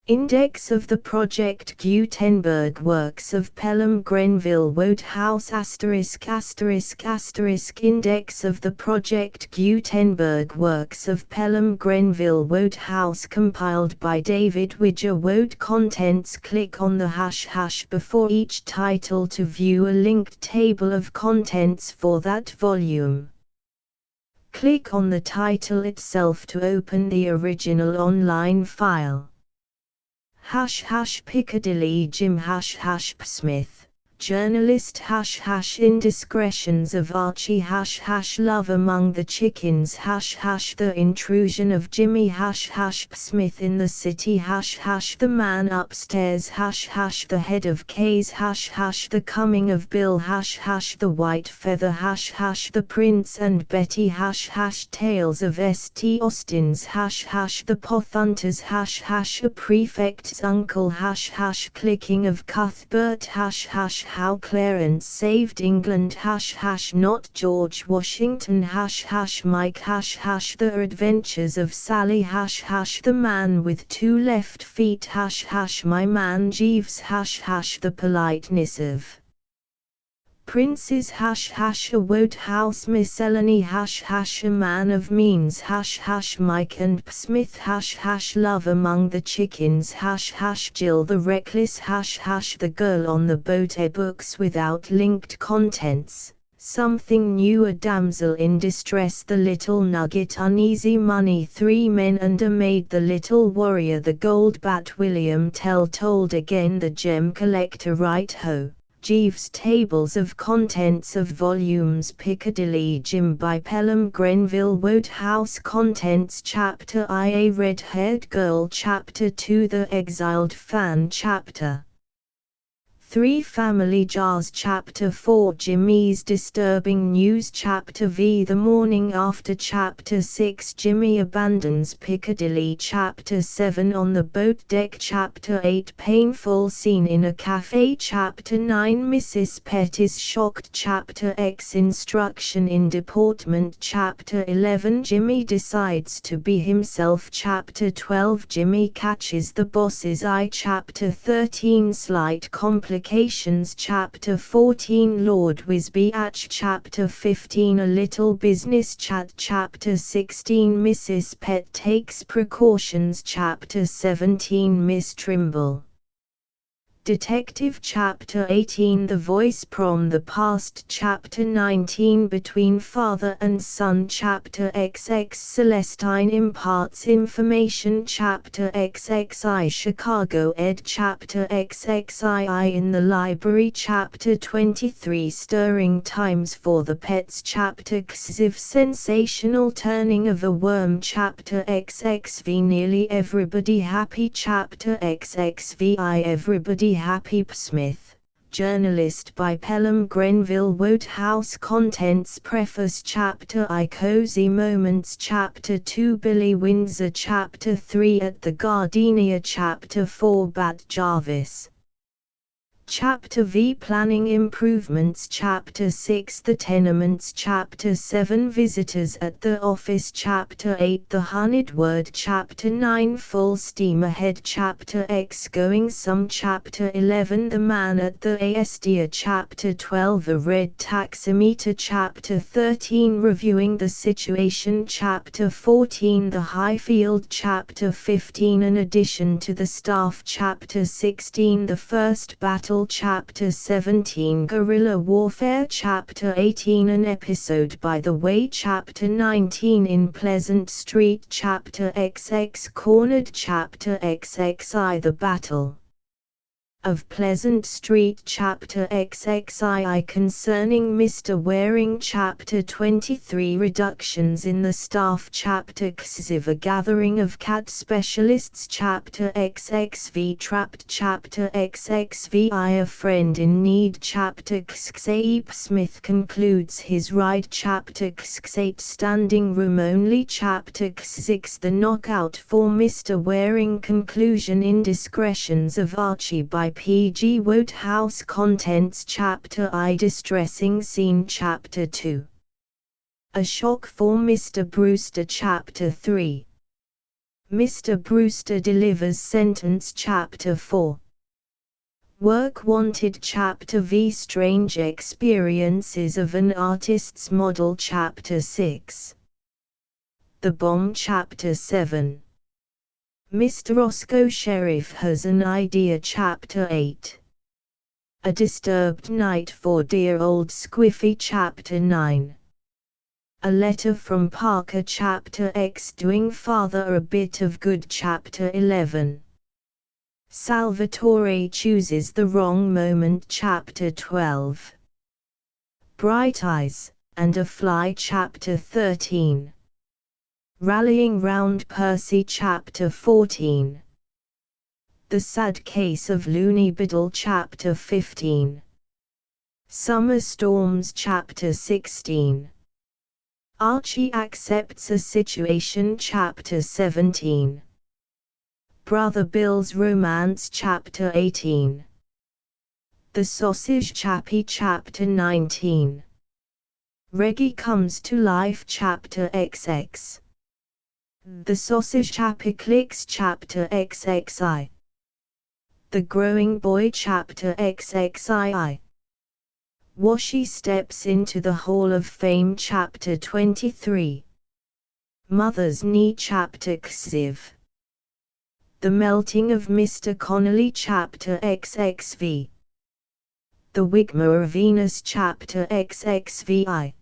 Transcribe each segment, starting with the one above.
Index of the Project Gutenberg Works of Pelham Grenville Wodehouse ***** Index of the Project Gutenberg Works of Pelham Grenville Wodehouse compiled by David Widger Wode Contents. Click on the ## before each title to view a linked table of contents for that volume. Click on the title itself to open the original online file. ## Piccadilly Jim ## Smith, journalist ## Indiscretions of Archie ## Love Among the Chickens ## The intrusion of Jimmy ## Smith in the city ## The man upstairs ## The head of K's ## The coming of Bill ## The white feather ## The Prince and Betty ## Tales of St. Austin's ## The Pothunters ## A prefect's uncle ## Clicking of Cuthbert ## How Clarence Saved England ## Not George Washington ## Mike ## The Adventures of Sally ## The Man with Two Left Feet ## My Man Jeeves ## The Politeness of Princes ## A Wodehouse Miscellany ## A Man of Means ## Mike and Smith ## Love Among the Chickens ## Jill the Reckless ## The Girl on the Boat ebooks without linked contents, Something New A Damsel in Distress The Little Nugget Uneasy Money 3 Men and a Maid The Little Warrior The Gold Bat William Tell Told Again The Gem Collector Right Ho Jeeves Tables of Contents of Volumes Piccadilly Jim by Pelham Grenville Wodehouse Contents Chapter I A Red-Haired Girl Chapter 2 The Exiled Fan Chapter 3 Family Jars Chapter 4 Jimmy's Disturbing News Chapter V The Morning After Chapter 6 Jimmy Abandons Piccadilly Chapter 7 On the Boat Deck Chapter 8 Painful Scene in a Cafe Chapter 9 Mrs. Pett is Shocked Chapter X Instruction in Deportment Chapter 11 Jimmy Decides to Be Himself Chapter 12 Jimmy Catches the Boss's Eye Chapter 13 Slight Complications Chapter 14 Lord Wisbech Chapter 15 A Little Business Chat Chapter 16 Mrs. Pett Takes Precautions Chapter 17 Miss Trimble Detective Chapter 18 The Voice from the Past Chapter 19 Between Father and Son Chapter XX Celestine Imparts Information Chapter XXI Chicago Ed Chapter XXII In the Library Chapter 23 Stirring Times for the Pets Chapter XXV Sensational Turning of a Worm Chapter XXV Nearly Everybody Happy Chapter XXVI Everybody Happy Smith, journalist by Pelham Grenville Wodehouse Contents Preface Chapter I Cozy Moments Chapter 2 Billy Windsor Chapter 3 At the Gardenia Chapter 4 Bat Jarvis Chapter V Planning Improvements Chapter 6 The Tenements Chapter 7 Visitors at the Office Chapter 8 The Honeyed Word Chapter 9 Full Steam Ahead Chapter X Going Some Chapter 11 The Man at the ASDA Chapter 12 The Red Taximeter Chapter 13 Reviewing the Situation Chapter 14 The Highfield Chapter 15 An Addition to the Staff Chapter 16 The First Battle Chapter 17 Guerrilla Warfare Chapter 18 An Episode by the Way Chapter 19 In Pleasant Street Chapter XX Cornered Chapter XXI The Battle of Pleasant Street Chapter XXII Concerning Mr. Waring Chapter 23 Reductions in the Staff Chapter XXV A Gathering of Cat Specialists Chapter XXV Trapped Chapter XXVI A Friend in Need Chapter XXVIII Smith concludes his ride Chapter XXVIII Standing Room Only Chapter XXVI The Knockout for Mr. Waring Conclusion Indiscretions of Archie by P. G. Wodehouse Contents Chapter I Distressing Scene Chapter 2 A Shock for Mr. Brewster Chapter 3 Mr. Brewster delivers sentence Chapter 4. Work wanted Chapter V. Strange experiences of an artist's model Chapter 6. The bomb Chapter 7. Mr. Roscoe Sheriff has an idea Chapter 8. A disturbed night for dear old Squiffy Chapter 9. A letter from Parker Chapter X doing father a bit of good Chapter 11. Salvatore chooses the wrong moment Chapter 12. Bright Eyes, and a Fly Chapter 13. Rallying round Percy Chapter 14. The Sad Case of Looney Biddle Chapter 15. Summer Storms Chapter 16. Archie accepts a situation Chapter 17. Brother Bill's Romance Chapter 18. The Sausage Chappie Chapter 19. Reggie Comes to Life Chapter XX. The Sausage Chappie Clicks Chapter XXI. The Growing Boy Chapter XXII. Washi steps into the Hall of Fame Chapter 23. Mother's Knee Chapter XIV. The Melting of Mr. Connolly Chapter XXV. The Wigmore of Venus Chapter XXVI.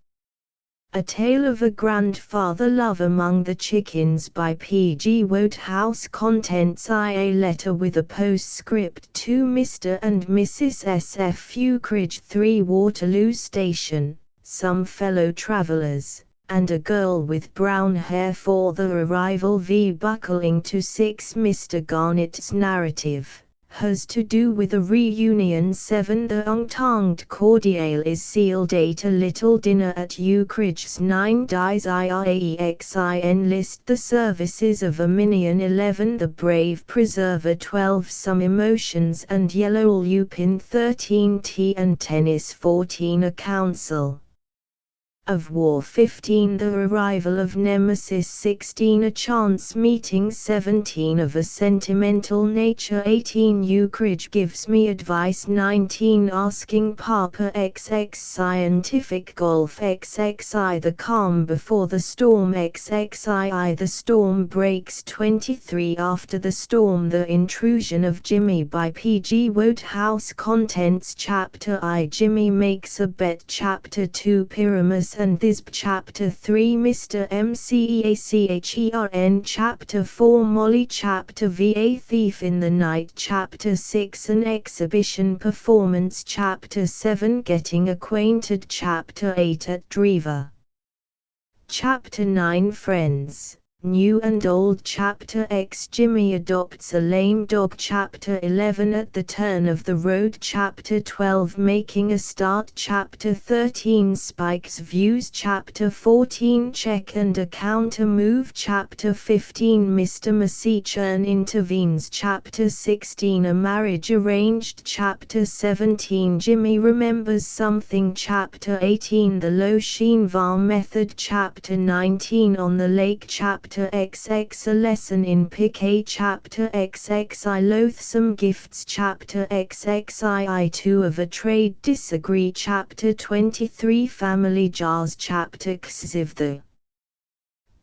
A Tale of a Grandfather Love Among the Chickens by P.G. Wodehouse. Contents: A letter with a postscript to Mr. and Mrs. S.F. Fucridge, 3 Waterloo Station, some fellow travellers, and a girl with brown hair for the arrival. Buckling to 6. Mr. Garnett's narrative has to do with a reunion. 7. The Entente Cordiale is sealed. 8. A little dinner at Ucridge's. 9. Dies IRAEXIN. List the services of a minion. 11. The Brave Preserver. 12. Some Emotions and Yellow Lupin. 13. Tea and Tennis. 14. A Council of War. 15. The Arrival of Nemesis. 16. A Chance Meeting. 17. Of a Sentimental Nature. 18. Ucridge Gives Me Advice. 19. Asking Papa. XX. Scientific Golf. XXI. The Calm Before the Storm. XXII. The Storm Breaks. 23. After the Storm. The Intrusion of Jimmy by P.G. Wodehouse. Contents: Chapter I. Jimmy Makes a Bet. Chapter 2. Pyramus and Thisbe. Chapter 3. Mr. Mceachern. Chapter 4. Molly. Chapter V. A Thief in the Night. Chapter 6. An Exhibition Performance. Chapter 7. Getting Acquainted. Chapter 8. At Driva. Chapter 9. Friends, New and Old. Chapter X. Jimmy Adopts a Lame Dog. Chapter 11. At the Turn of the Road. Chapter 12. Making a Start. Chapter 13. Spike's Views. Chapter 14. Check and a Counter Move. Chapter 15. Mr. Mceachern Intervenes. Chapter 16. A Marriage Arranged. Chapter 17. Jimmy Remembers Something. Chapter 18. The Loschinvar Method. Chapter 19. On the Lake. Chapter XX. A Lesson in Piquet. Chapter XXI. Loathsome Gifts. Chapter XXII. Two of a Trade Disagree. Chapter 23. Family Jars. Chapter XIV. The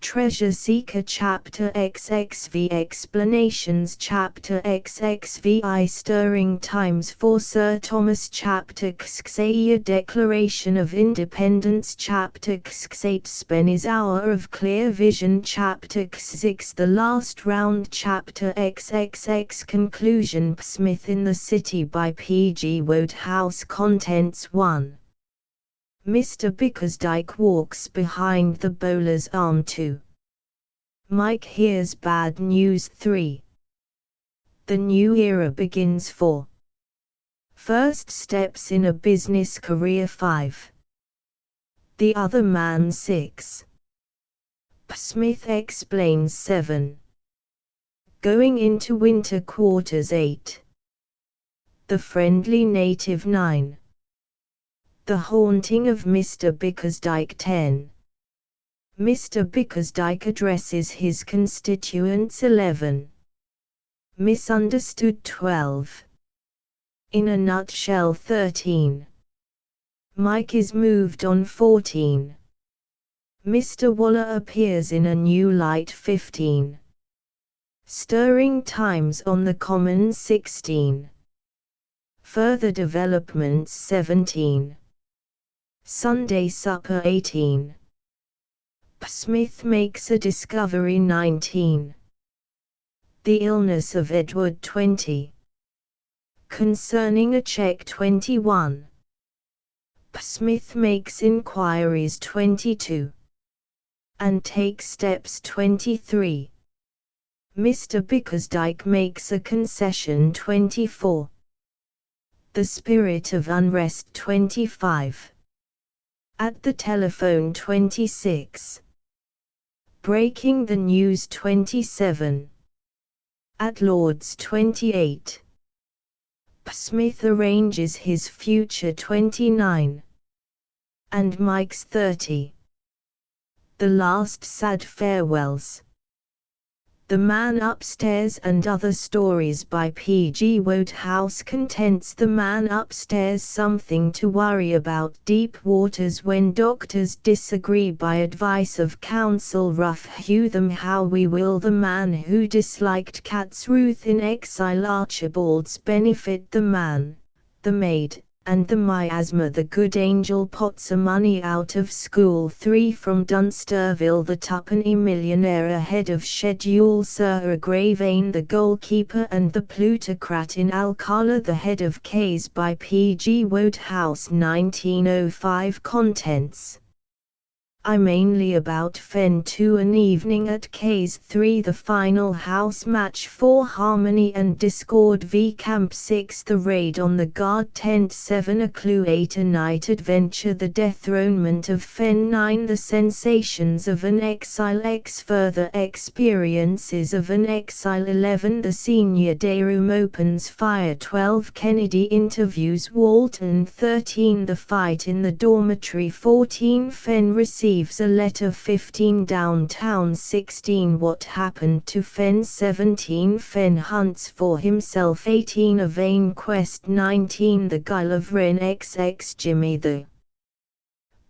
Treasure Seeker. Chapter XXV. Explanations. Chapter XXVI. Stirring Times for Sir Thomas. Chapter XXVIII. A Declaration of Independence. Chapter XXVIII. Spenny's Hour of Clear Vision. Chapter XXVI. The Last Round. Chapter XXX. Conclusion. Smith in the City by P.G. Wodehouse. Contents: 1. Mr. Bickersdyke walks behind the bowler's arm. 2. Mike hears bad news. 3. The new era begins. 4. First steps in a business career. 5. The other man. 6. Smith explains. 7. Going into winter quarters. 8. The friendly native. 9. The Haunting of Mr. Bickersdyke. 10. Mr. Bickersdyke addresses his constituents 11. Misunderstood 12. In a nutshell 13. Mike is moved on 14. Mr. Waller appears in a new light 15. Stirring times on the common 16. Further developments 17. Sunday supper 18. Smith makes a discovery 19. The illness of Edward 20. Concerning a check 21. Smith makes inquiries 22. And takes steps 23. Mr. Bickersdyke makes a concession 24. The spirit of unrest 25. At the telephone 26. Breaking the news 27. At Lord's 28. Smith arranges his future 29. And Mike's 30. The last sad farewells. The Man Upstairs and Other Stories by P.G. Wodehouse. Contents: The Man Upstairs, something to worry about. Deep waters when doctors disagree, by advice of counsel rough hew them how we will. The Man Who Disliked Cats. Ruth in Exile. Archibald's Benefit. The Man, the Maid, and the Miasma. The Good Angel pots a money out of school. 3 from Dunsterville. The Tuppenny Millionaire ahead of schedule. Sir Agravain the Goalkeeper and the Plutocrat in Alcala. The Head of Case by P.G. Wodehouse. 1905. Contents: I mainly about Fen 2, an evening at Case 3, the final house match 4, Harmony and Discord v Camp 6, the raid on the guard tent 7, a clue 8, a night adventure, the dethronement of Fen 9, the sensations of an exile X, further experiences of an exile 11, the senior day room opens fire 12, Kennedy interviews Walton 13, the fight in the dormitory 14, Fen receives a letter 15, downtown 16, what happened to Fen 17, Fen hunts for himself 18, a vain quest 19, the guile of Ren XX, Jimmy the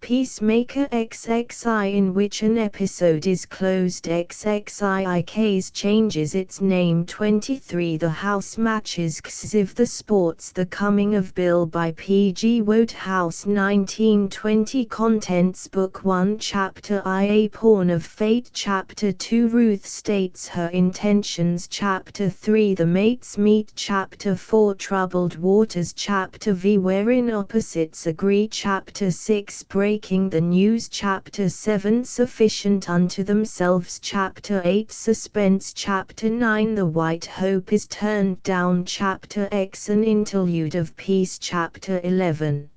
Peacemaker XXI, in which an episode is closed. XXIIK's changes its name. 23 The House Matches. Xiv the Sports. The Coming of Bill by P.G. Wodehouse. 1920 Contents: Book 1 Chapter I, A Pawn of Fate. Chapter 2 Ruth states her intentions. Chapter 3 The Mates Meet. Chapter 4 Troubled Waters. Chapter V Wherein Opposites Agree. Chapter 6 Breaking the News. Chapter 7 Sufficient unto Themselves. Chapter 8 Suspense. Chapter 9 The White Hope is Turned Down. Chapter X An Interlude of Peace. Chapter 11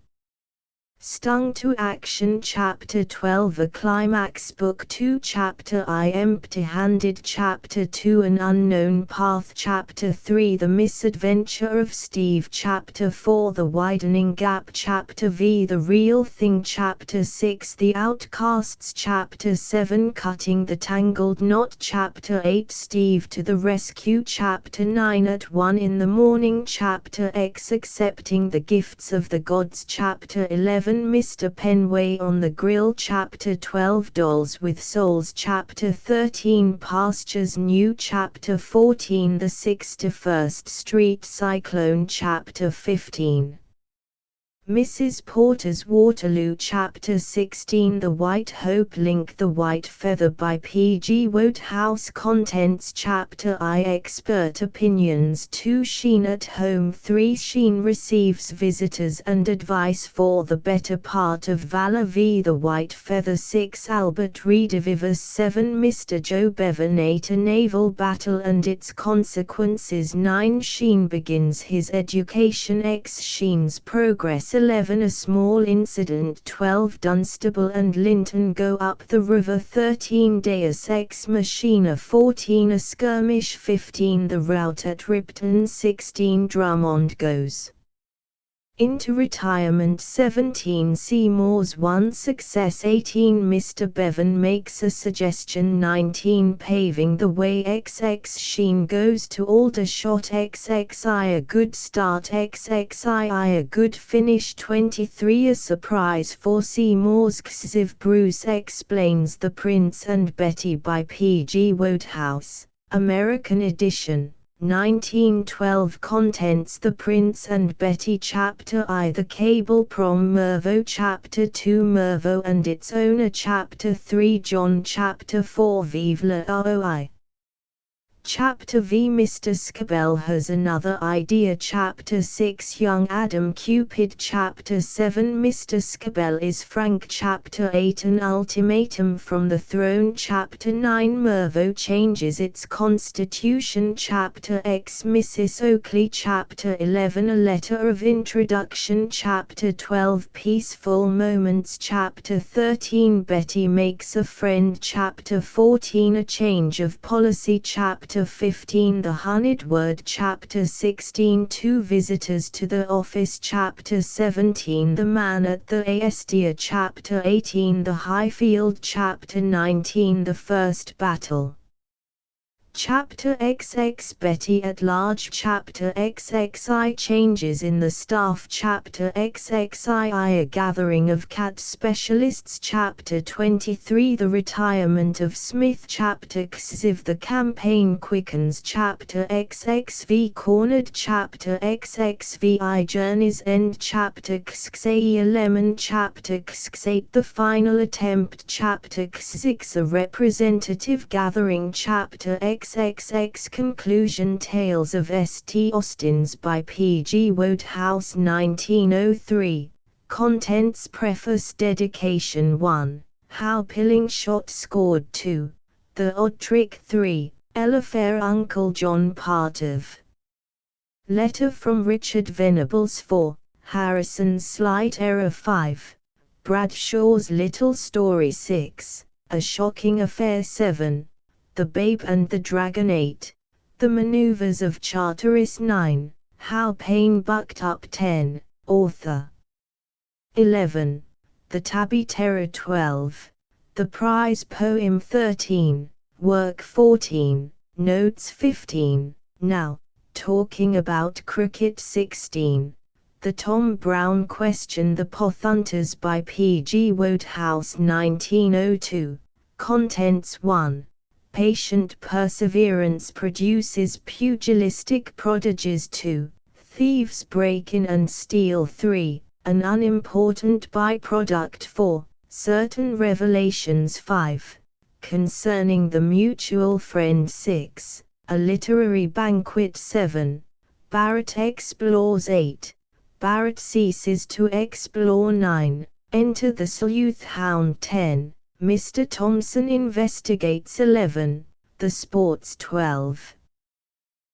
Stung to Action. Chapter 12 A Climax. Book 2 Chapter I Empty-Handed. Chapter 2 An Unknown Path. Chapter 3 The Misadventure of Steve. Chapter 4 The Widening Gap. Chapter V The Real Thing. Chapter 6 The Outcasts. Chapter 7 Cutting the Tangled Knot. Chapter 8 Steve to the Rescue. Chapter 9 At 1 in the Morning. Chapter X Accepting the Gifts of the Gods. Chapter 11 Mr. Penway on the Grill. Chapter 12 Dolls with Souls. Chapter 13 Pastures New. Chapter 14 The 61st Street Cyclone. Chapter 15 Mrs. Porter's Waterloo. Chapter 16 The White Hope Link. The White Feather by P.G. Wodehouse. Contents: Chapter I Expert Opinions. 2 Sheen at Home. 3 Sheen receives visitors and advice for the better part of valor v. The White Feather. 6 Albert Redivivus. 7 Mr. Joe Bevan. 8 A Naval Battle and its Consequences. 9 Sheen begins his education. X Sheen's Progress. 11 A Small Incident. 12 Dunstable and Linton Go Up the River. 13 Deus Ex Machina. 14 A Skirmish. 15 The Rout at Ripton. 16 Drummond Goes Into retirement 17 Seymour's 1 success 18 Mr. Bevan makes a suggestion 19 Paving the way XX Sheen goes to Aldershot XXI a good start XXII a good finish 23 A surprise for Seymour's Xiv Bruce explains The Prince and Betty by P.G. Wodehouse, American edition. 1912 Contents The Prince and Betty Chapter I The Cable Prom Mervo Chapter 2 Mervo and its owner Chapter 3 John Chapter 4 Vive le Roi Chapter V Mr. Scabell has another idea Chapter 6 Young Adam Cupid Chapter 7 Mr. Scabell is frank Chapter 8 An ultimatum from the throne Chapter 9 Mervo changes its constitution Chapter X Mrs. Oakley Chapter 11 A letter of introduction Chapter 12 Peaceful moments Chapter 13 Betty makes a friend Chapter 14 A change of policy Chapter 15 The honeyed word Chapter 16 Two visitors to the office Chapter 17 The man at the Aestia Chapter 18 The Highfield Chapter 19 The first battle Chapter XX Betty at large Chapter XXI Changes in the staff Chapter XXII A gathering of cat specialists Chapter 23 The retirement of Smith Chapter XIV The campaign quickens Chapter XXV Cornered Chapter XXVI Journey's End Chapter XXVIII Lemon Chapter XXVIII The final attempt Chapter XXVI A representative gathering Chapter XXX Conclusion Tales of St. Austin's by P.G. Wodehouse 1903 Contents Preface Dedication 1 How Pilling Shot Scored 2 The Odd Trick 3 Ella Fair Uncle John Part of Letter from Richard Venables 4 Harrison's Slight Error 5 Bradshaw's Little Story 6 A Shocking Affair 7 The Babe and the Dragon 8. The Maneuvers of Charteris 9. How Paine Bucked Up 10. Author 11. The Tabby Terror 12. The Prize Poem 13. Work 14. Notes 15. Now, Talking About Cricket 16. The Tom Brown Question The Pothunters by P.G. Wodehouse 1902. Contents 1. Patient perseverance produces pugilistic prodigies 2. Thieves break in and steal 3. An unimportant byproduct 4. Certain revelations 5. Concerning the mutual friend 6. A literary banquet 7. Barrett explores 8. Barrett ceases to explore 9. Enter the sleuth hound 10. Mr. Thompson investigates 11. The sports 12.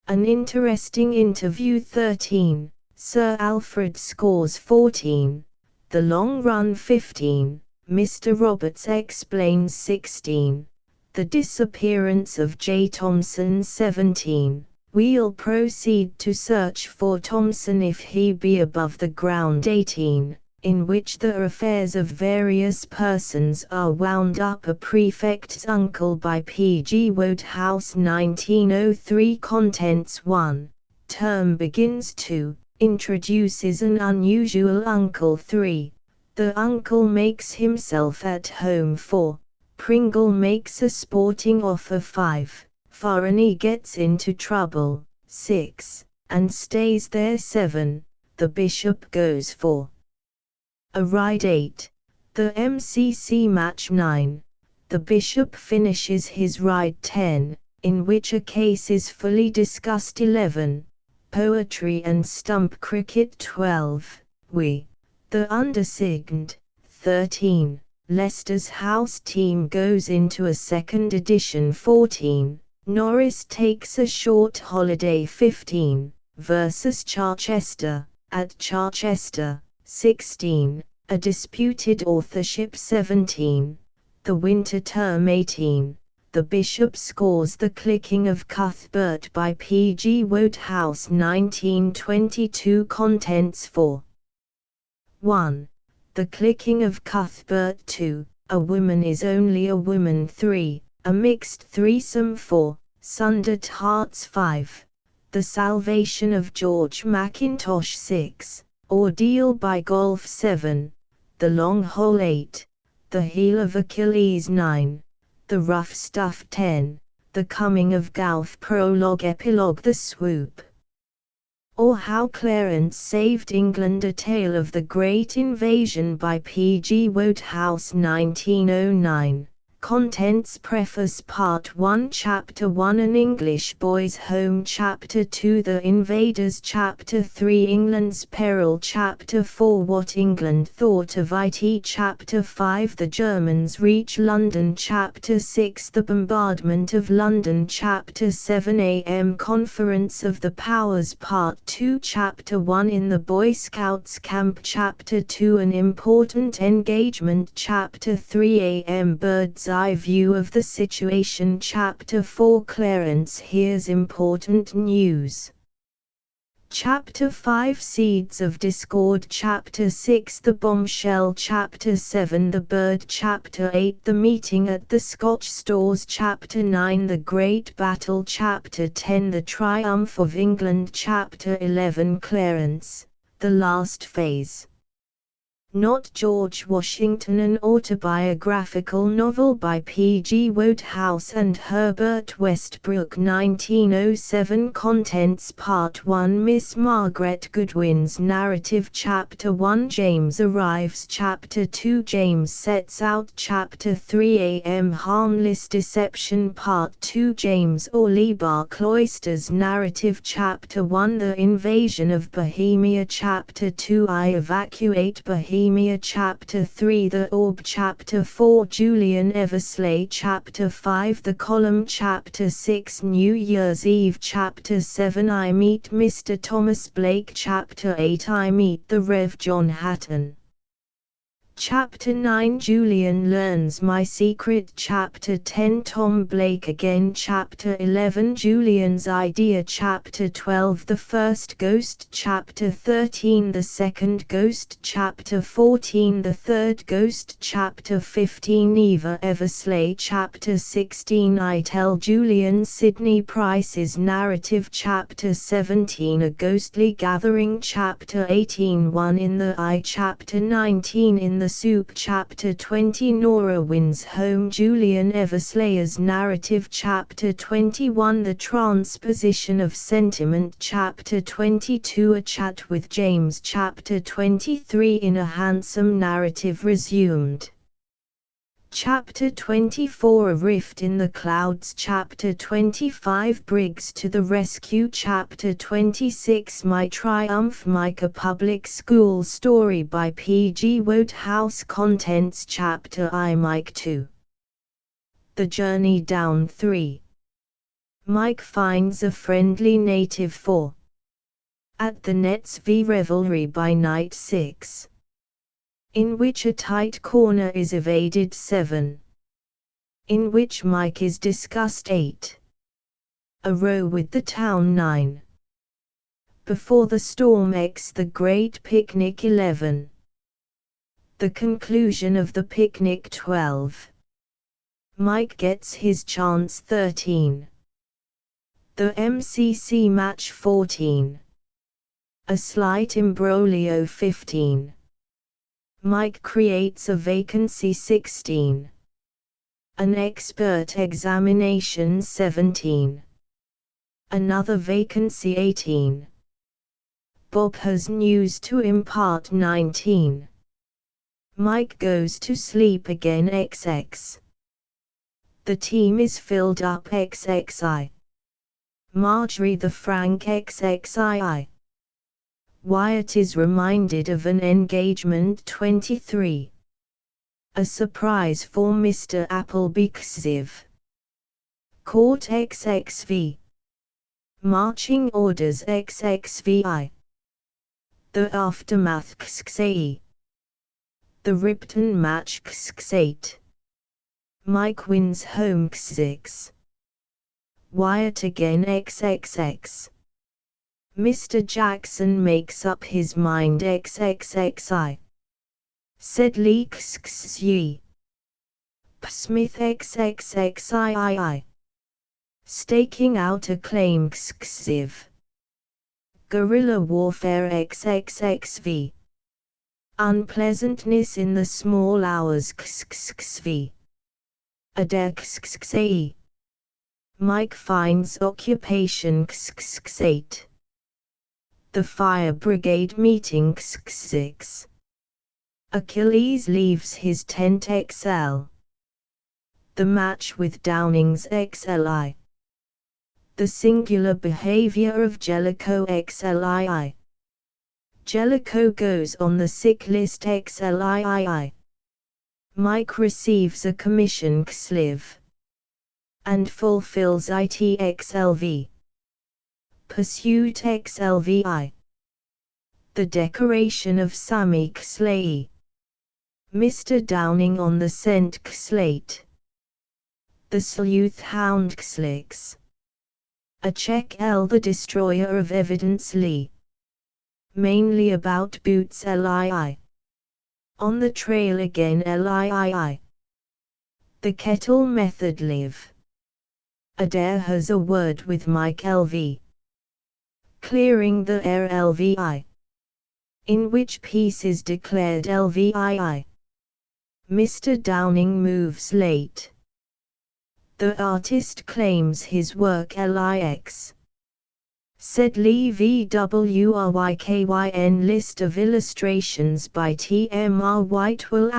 An interesting interview 13. Sir Alfred scores 14. The long run 15. Mr. Roberts explains 16. The disappearance of J. Thompson 17. We'll proceed to search for Thompson if he be above the ground 18. In which the affairs of various persons are wound up A Prefect's Uncle by P.G. Wodehouse 1903 Contents 1. Term begins 2. Introduces an unusual uncle 3. The uncle makes himself at home 4. Pringle makes a sporting offer 5. Foreignee gets into trouble 6. And stays there 7. The bishop goes for a ride 8. The MCC match 9. The bishop finishes his ride 10, in which a case is fully discussed 11. Poetry and stump cricket 12. The undersigned 13. Leicester's house team goes into a second edition 14. Norris takes a short holiday 15. Versus Charchester, at Charchester 16. A disputed authorship 17. The winter term 18. The bishop scores The Clicking of Cuthbert by P.G. Wodehouse 1922 Contents 4. 1. The clicking of Cuthbert. 2. A woman is only a woman. 3. A mixed threesome. 4. Sundered hearts. 5. The salvation of George Mackintosh. 6. Ordeal by golf. 7. The long hole. 8. The heel of Achilles. 9. The rough stuff. 10. The coming of Gowth. Prologue. Epilogue. The swoop, or How Clarence Saved England, a Tale of the Great Invasion by P.G. Wodehouse. 1909. Contents. Preface. Part 1. Chapter 1. An English Boy's Home. Chapter 2. The Invaders. Chapter 3. England's Peril. Chapter 4. What England Thought of it. Chapter 5. The Germans Reach London. Chapter 6. The Bombardment of London. Chapter 7. A.M. Conference of the Powers. Part 2. Chapter 1. In the Boy Scouts Camp. Chapter 2. An Important Engagement. Chapter 3. A.M. Bird's Eye View of the Situation. Chapter 4. Clarence Hears Important News. Chapter 5. Seeds of Discord. Chapter 6. The Bombshell. Chapter 7. The Bird. Chapter 8. The Meeting at the Scotch Stores. Chapter 9. The Great Battle. Chapter 10. The Triumph of England. Chapter 11. Clarence, the Last Phase. Not George Washington, an autobiographical novel by P.G. Wodehouse and Herbert Westbrook. 1907. Contents. Part 1. Miss Margaret Goodwin's narrative. Chapter 1. James arrives. Chapter 2. James sets out. Chapter 3. A.M. Harmless Deception. Part 2. James Orlebar Cloister's narrative. Chapter 1. The Invasion of Bohemia. Chapter 2. I Evacuate Bohemia. Chapter 3. The Orb. Chapter 4. Julian Eversley. Chapter 5. The Column. Chapter 6. New Year's Eve. Chapter 7. I Meet Mr. Thomas Blake. Chapter 8. I Meet the Rev. John Hatton. Chapter 9. Julian Learns My Secret. Chapter 10. Tom Blake Again. Chapter 11. Julian's Idea. Chapter 12. The First Ghost. Chapter 13. The Second Ghost. Chapter 14. The Third Ghost. Chapter 15. Eva Eversley. Chapter 16. I Tell Julian Sidney Price's narrative. Chapter 17. A Ghostly Gathering. Chapter 18. One in the Eye. Chapter 19. In the Soup. Chapter 20. Nora Wins Home. Julian Everslay's narrative. Chapter 21. The Transposition of Sentiment. Chapter 22. A Chat with James. Chapter 23. In a Handsome Narrative Resumed. Chapter 24. A Rift in the Clouds. Chapter 25. Briggs to the Rescue. Chapter 26. My Triumph. Mike, a Public School Story by P.G. Wodehouse. Contents. Chapter I. Mike 2. The Journey Down. 3. Mike finds a friendly native. 4. At the Nets v Revelry by Night. 6. In which a tight corner is evaded. 7. In which Mike is discussed. 8. A row with the town. 9. Before the Storm. X. The Great Picnic. 11. The conclusion of the picnic. 12. Mike gets his chance. 13. The MCC match. 14. A slight imbroglio. 15. Mike creates a vacancy. 16. An expert examination. 17. Another vacancy. 18. Bob has news to impart. 19. Mike goes to sleep again. XX. The team is filled up. XXI. Marjorie the Frank. XXII. Wyatt is reminded of an engagement. 23. A surprise for Mr. Appleby. XIV. Court. XXV. Marching orders. XXVI. The aftermath. XXAE. The Ripton match. XXVIII. Mike wins home. XX. Wyatt again. XXX. Mr. Jackson makes up his mind. XXXI. Sedley xxy. Smith xxxii. Staking out a claim xxiv. Guerrilla warfare xxxv. Unpleasantness in the small hours xxxv. Adair xxxai. Mike finds occupation xxx8. The fire brigade meeting xx6. Achilles leaves his tent XL. The match with Downing's XLI. The singular behavior of Jellicoe XLII. Jellicoe goes on the sick list XLII. Mike receives a commission XLIV. And fulfills IT XLV. Pursuit XLVI. The decoration of Sammy XLAE. Mr. Downing on the scent XLate. The sleuth hound XLix. A check L. The destroyer of evidence Lee. Mainly about boots LII. On the trail again LII. The kettle method live. Adair has a word with Mike LV. Clearing the air LVI. In which piece is declared LVII. Mr. Downing moves late. The artist claims his work LIX. Sedley VWRYKYN list of illustrations by T.M.R. Whitewell *.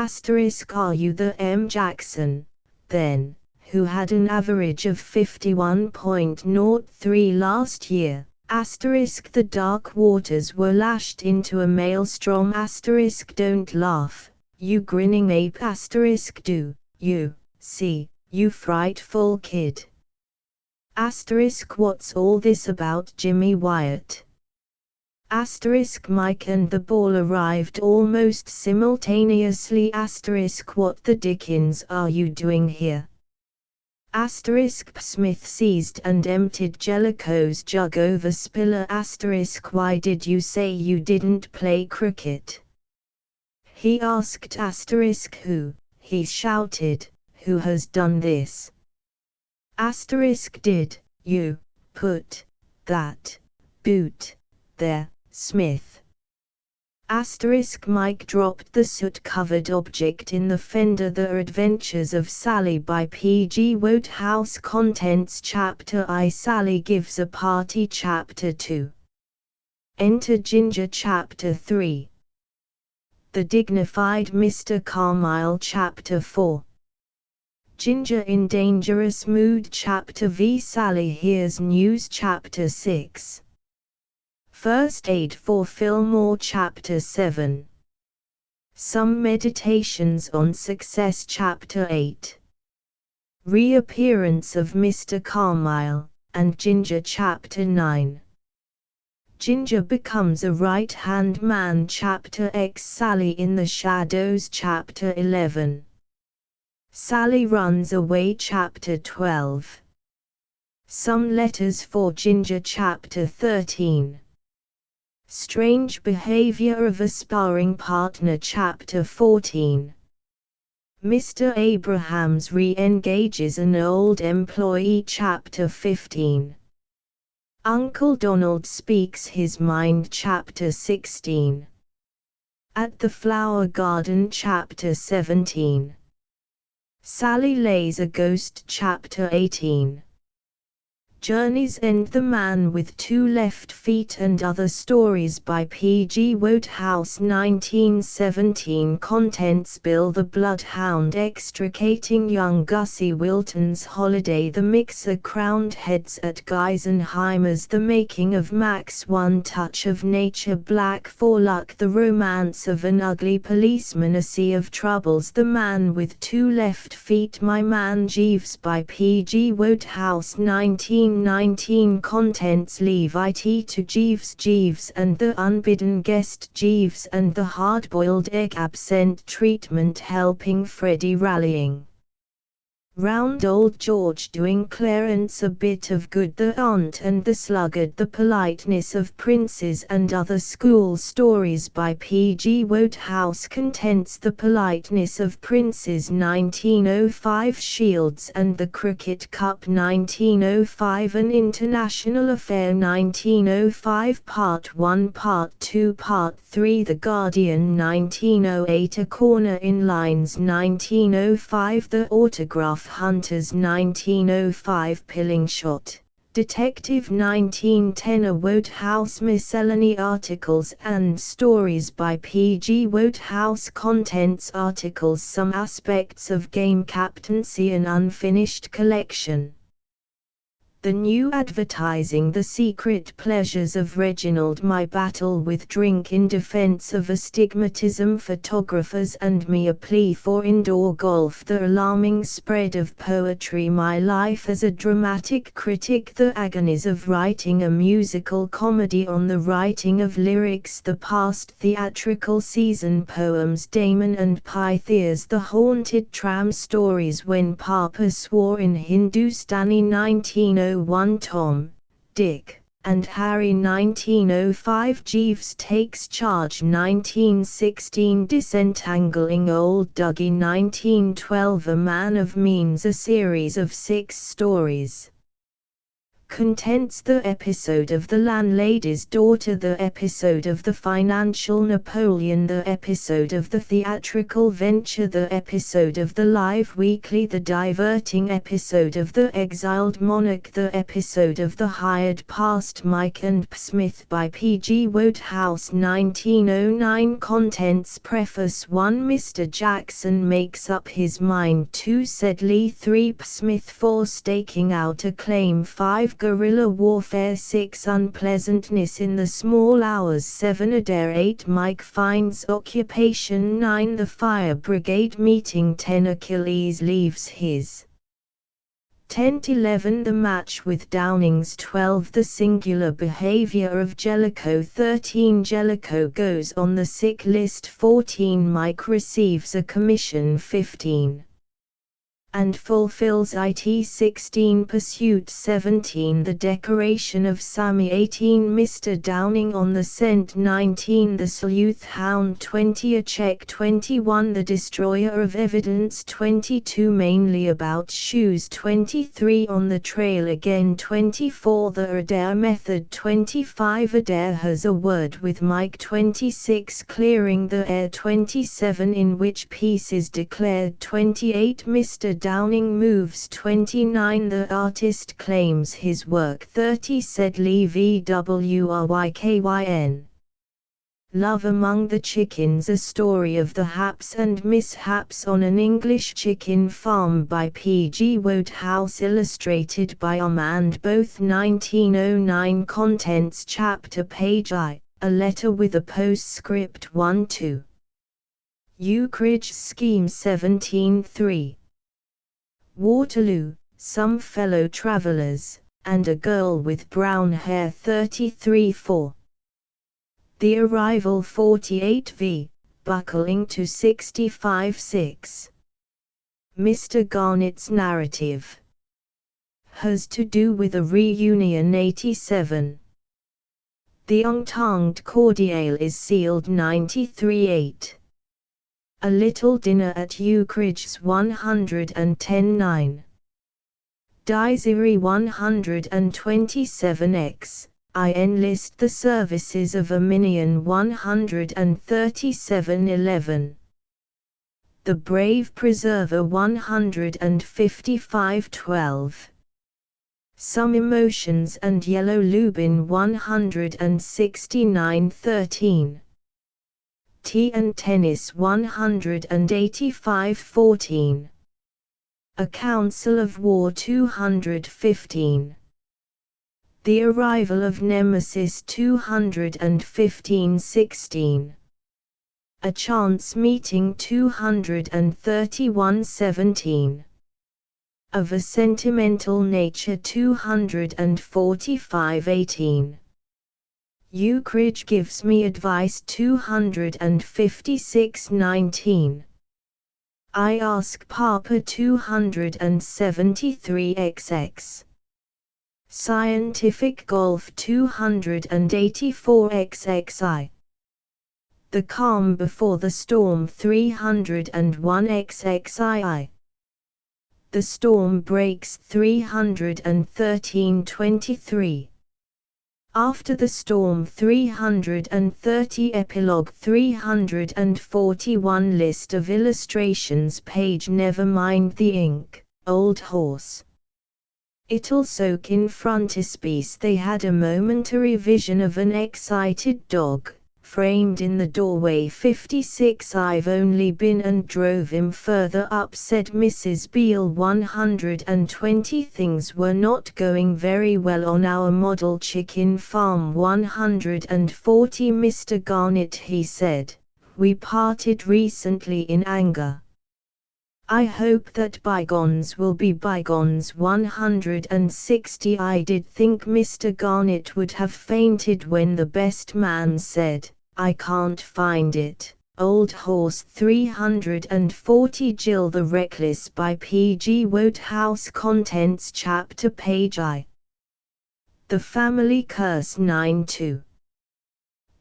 Are you the M. Jackson, then, who had an average of 51.03 last year? The dark waters were lashed into a maelstrom. Don't laugh, you grinning ape. Do you see, you frightful kid? What's all this about Jimmy Wyatt? Mike and the ball arrived almost simultaneously. What the dickens are you doing here? Smith seized and emptied Jellicoe's jug over Spiller. Why did you say you didn't play cricket? He asked. Who? He shouted. Who has done this? Did you put that boot there, Smith? Mike dropped the soot-covered object in the fender. The Adventures of Sally by P.G. Wodehouse. Contents Chapter I. Sally gives a party. Chapter 2. Enter Ginger. Chapter 3. The dignified Mr. Carmyle. Chapter 4. Ginger in dangerous mood. Chapter V. Sally hears news. Chapter 6. First aid for Fillmore. Chapter 7. Some meditations on success. Chapter 8. Reappearance of Mr. Carmyle and Ginger. Chapter 9. Ginger becomes a right-hand man. Chapter X. Sally in the shadows. Chapter 11. Sally runs away. Chapter 12. Some letters for Ginger. Chapter 13. Strange behavior of a sparring partner. Chapter 14. Mr. Abrahams re-engages an old employee. Chapter 15. Uncle Donald speaks his mind. Chapter 16. At the Flower Garden. Chapter 17. Sally lays a ghost. Chapter 18. Journey's End. The Man with Two Left Feet and Other Stories by P.G. Wodehouse. 1917. Contents Bill the Bloodhound extricating young Gussie Wilton's holiday. The Mixer crowned heads at Geisenheimer's. The Making of Max. One Touch of Nature. Black for Luck. The Romance of an Ugly Policeman. A Sea of Troubles. The Man with Two Left Feet. My Man Jeeves by P.G. Wodehouse. 1919. Contents Leave it to Jeeves. Jeeves and the Unbidden Guest. Jeeves and the Hard-Boiled Egg. Absent Treatment helping Freddie rallying. Round old George doing Clarence a bit of good, the aunt and the sluggard, the politeness of princes and other school stories by P. G. Wodehouse. Contents, the politeness of princes 1905, Shields and the Cricket Cup 1905, An International Affair 1905, Part 1, Part 2, Part 3, The Guardian 1908, A Corner in Lines 1905, The Autograph Hunters 1905, Pilling Shot Detective 1910, A Wodehouse Miscellany. Articles and stories by P. G. Wodehouse. Contents, articles, some aspects of game captaincy, an unfinished collection. The new advertising, the secret pleasures of Reginald, my battle with drink in defense of astigmatism, photographers and me, a plea for indoor golf, the alarming spread of poetry, my life as a dramatic critic, the agonies of writing a musical comedy, on the writing of lyrics, the past theatrical season, poems, Damon and Pythias, the haunted tram stories, when Papa swore in Hindustani 1901, Tom, Dick, and Harry 1905, Jeeves takes charge 1916, Disentangling Old Dougie 1912, A Man of Means, a series of 6 stories. Contents, the episode of The Landlady's Daughter, the episode of The Financial Napoleon, the episode of The Theatrical Venture, the episode of The Live Weekly, the diverting episode of The Exiled Monarch, the episode of The Hired Past, Mike and Smith by P. G. Wodehouse 1909. Contents, Preface 1, Mr. Jackson makes up his mind. 2, Sedley. 3, Smith. 4, Staking out a claim. 5, Guerrilla warfare. 6, Unpleasantness in the small hours. 7, Adair. 8, Mike finds occupation. 9, The Fire Brigade meeting. 10, Achilles leaves his tent. 11, The match with Downings. 12, The singular behavior of Jellicoe. 13, Jellicoe goes on the sick list. 14, Mike receives a commission. 15, and fulfills it. 16, Pursuit. 17, The decoration of Sammy. 18, Mr. Downing on the scent. 19, The sleuth hound. 20, A check. 21, The destroyer of evidence. 22, Mainly about shoes. 23, On the trail again. 24, The Adair method. 25, Adair has a word with Mike. 26, Clearing the air. 27, In which peace is declared. 28, Mr. Downing moves. 29, The artist claims his work. 30, Sedley v. Wrykyn. Love Among the Chickens, a story of the haps and mishaps on an English chicken farm by P. G. Wodehouse, illustrated by and both 1909. Contents, chapter page I, a letter with a postscript. 1-2. Eucridge scheme 17-3. Waterloo, some fellow travellers, and a girl with brown hair. 33-4. The arrival 48v, buckling to 65-6. Mr. Garnett's narrative has to do with a reunion. 87. The Entente Cordiale is sealed. 93-8. A little dinner at Eucridge's 110-9. Dizery 127x. I enlist the services of Arminian 137-11. The Brave Preserver 155-12. Some Emotions and Yellow Lubin 169-13. Tea and Tennis 185-14. A Council of War 215. The Arrival of Nemesis 215-16. A Chance Meeting 231-17. Of a Sentimental Nature 245-18. Eucridge gives me advice 256-19. I ask Papa 273XX. Scientific Golf 284XXI. The Calm Before the Storm 301XXII. The Storm Breaks 31323. After the Storm 330. Epilogue 341. List of illustrations page. Never mind the ink, old horse. It'll soak in frontispiece. They had a momentary vision of an excited dog, framed in the doorway. 56. I've only been and drove him further up, said Mrs. Beale. 120. Things were not going very well on our model chicken farm. 140. Mr. Garnett, he said, we parted recently in anger. I hope that bygones will be bygones. 160. I did think Mr. Garnett would have fainted when the best man said, I can't find it, old horse. 340. Jill the Reckless by P. G. Wodehouse. Contents chapter page I. The Family Curse 9-2.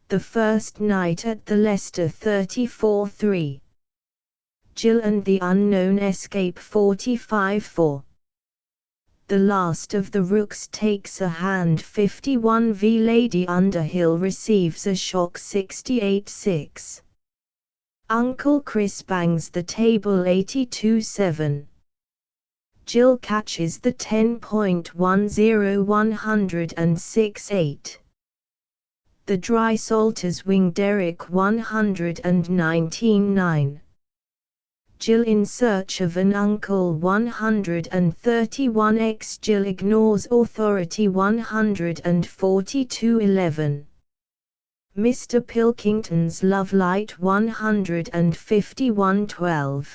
The First Night at the Leicester 34-3. Jill and the Unknown Escape 45-4. The Last of the Rooks takes a hand 51. V. Lady Underhill receives a shock 68-6. Uncle Chris bangs the table 82-7. Jill catches the 10.10 106-8. The Dry Salters wing Derek 119-9. Jill in search of an uncle 131x. Jill ignores authority 142-11. Mr. Pilkington's love light 151-12.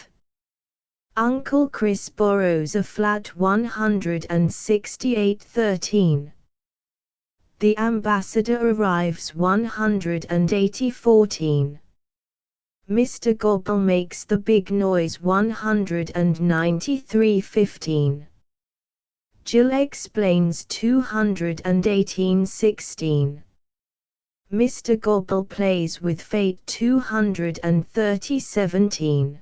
Uncle Chris borrows a flat 168-13. The ambassador arrives 180-14. Mr. Gobble makes the big noise 193-15. Jill explains 218-16. Mr. Gobble plays with fate 230-17.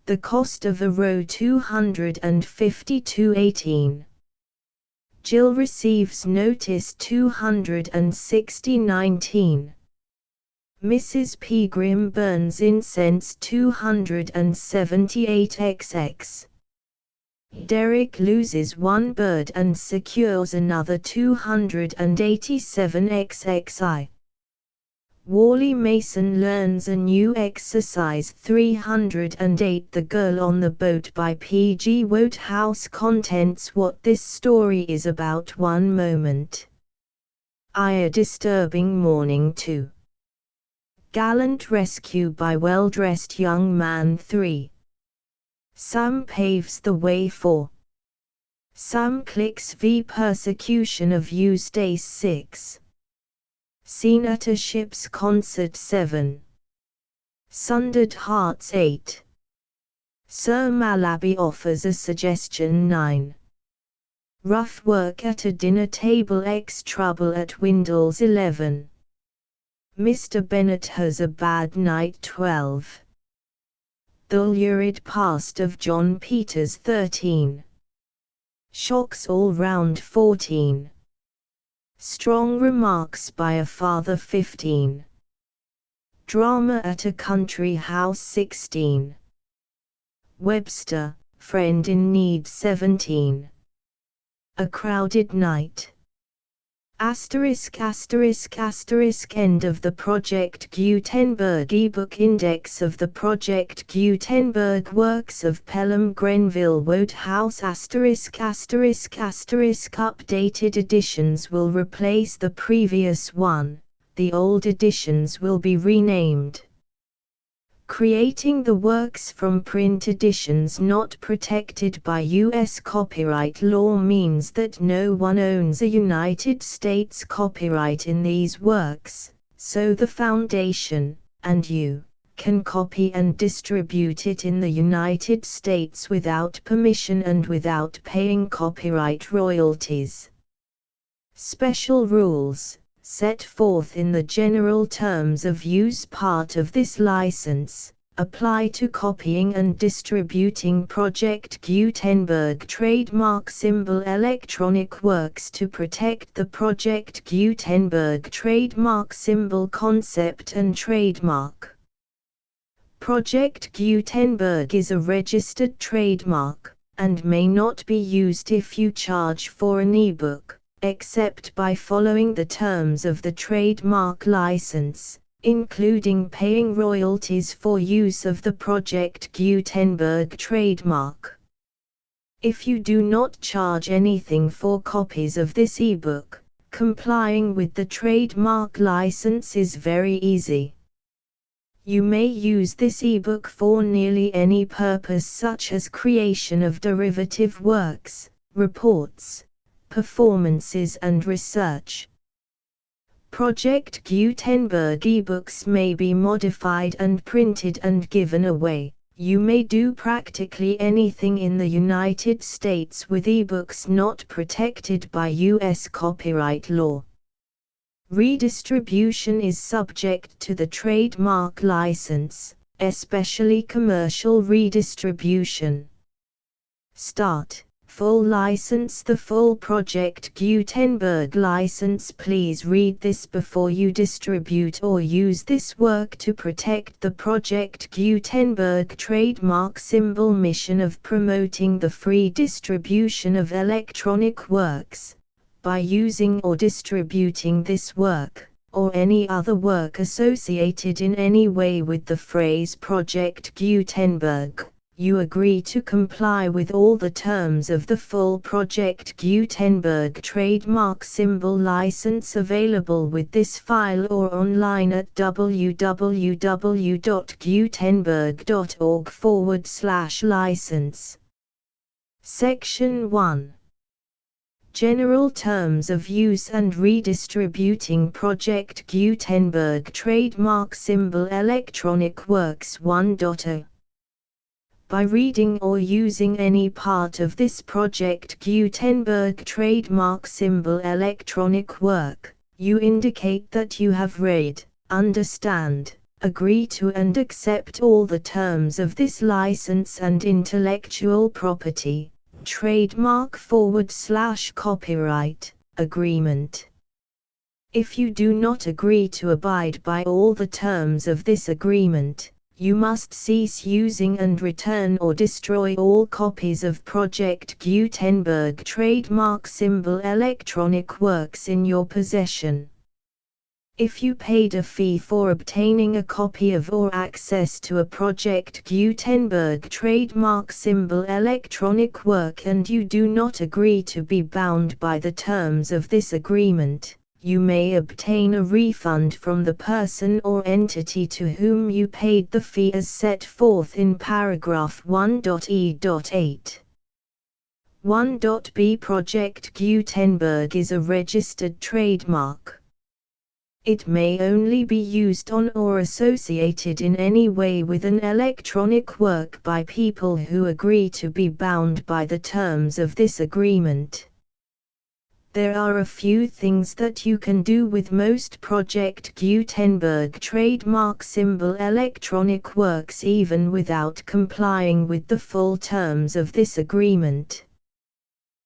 The cost of a row 252-18. Jill receives notice 260-19. Mrs. Pegram burns incense 278xx. Derek loses one bird and secures another 287xxi. Wally Mason learns a new exercise 308. The Girl on the Boat by P. G. Wodehouse. Contents what this story is about. One moment. A disturbing morning 2. Gallant rescue by well-dressed young man 3. Sam paves the way 4. Sam clicks v persecution of Eustace 6. Scene at a ship's concert 7. Sundered hearts 8. Sir Malaby offers a suggestion 9. Rough work at a dinner table x trouble at Windles 11. Mr. Bennet has a bad night 12. The lurid past of John Peters 13. Shocks all round 14. Strong remarks by a father 15. Drama at a country house 16. Webster, friend in need 17. A crowded night. Asterisk asterisk asterisk. End of the Project Gutenberg ebook. Index of the Project Gutenberg works of Pelham Grenville Wodehouse. Asterisk asterisk asterisk. Updated editions will replace the previous one, the old editions will be renamed. Creating the works from print editions not protected by U.S. copyright law means that no one owns a United States copyright in these works, so the Foundation, and you, can copy and distribute it in the United States without permission and without paying copyright royalties. Special rules, set forth in the general terms of use part of this license, apply to copying and distributing Project Gutenberg trademark symbol electronic works to protect the Project Gutenberg trademark symbol concept and trademark. Project Gutenberg is a registered trademark, and may not be used if you charge for an ebook, except by following the terms of the trademark license, including paying royalties for use of the Project Gutenberg trademark. If you do not charge anything for copies of this ebook, complying with the trademark license is very easy. You may use this ebook for nearly any purpose, such as creation of derivative works, reports, performances and research. Project Gutenberg ebooks may be modified and printed and given away. You may do practically anything in the United States with ebooks not protected by U.S. copyright law. Redistribution is subject to the trademark license, especially commercial redistribution. Start. Full license. The full Project Gutenberg license. Please read this before you distribute or use this work to protect the Project Gutenberg trademark symbol mission of promoting the free distribution of electronic works. By using or distributing this work, or any other work associated in any way with the phrase Project Gutenberg, you agree to comply with all the terms of the full Project Gutenberg trademark symbol license available with this file or online at www.gutenberg.org/license. Section 1. General Terms of Use and Redistributing Project Gutenberg Trademark Symbol Electronic Works 1.0. By reading or using any part of this Project Gutenberg trademark symbol electronic work, you indicate that you have read, understand, agree to and accept all the terms of this license and intellectual property, trademark/copyright, agreement. If you do not agree to abide by all the terms of this agreement, you must cease using and return or destroy all copies of Project Gutenberg trademark symbol electronic works in your possession. If you paid a fee for obtaining a copy of or access to a Project Gutenberg trademark symbol electronic work and you do not agree to be bound by the terms of this agreement, you may obtain a refund from the person or entity to whom you paid the fee as set forth in paragraph 1.e.8. 1.b. Project Gutenberg is a registered trademark. It may only be used on or associated in any way with an electronic work by people who agree to be bound by the terms of this agreement. There are a few things that you can do with most Project Gutenberg trademark symbol electronic works even without complying with the full terms of this agreement.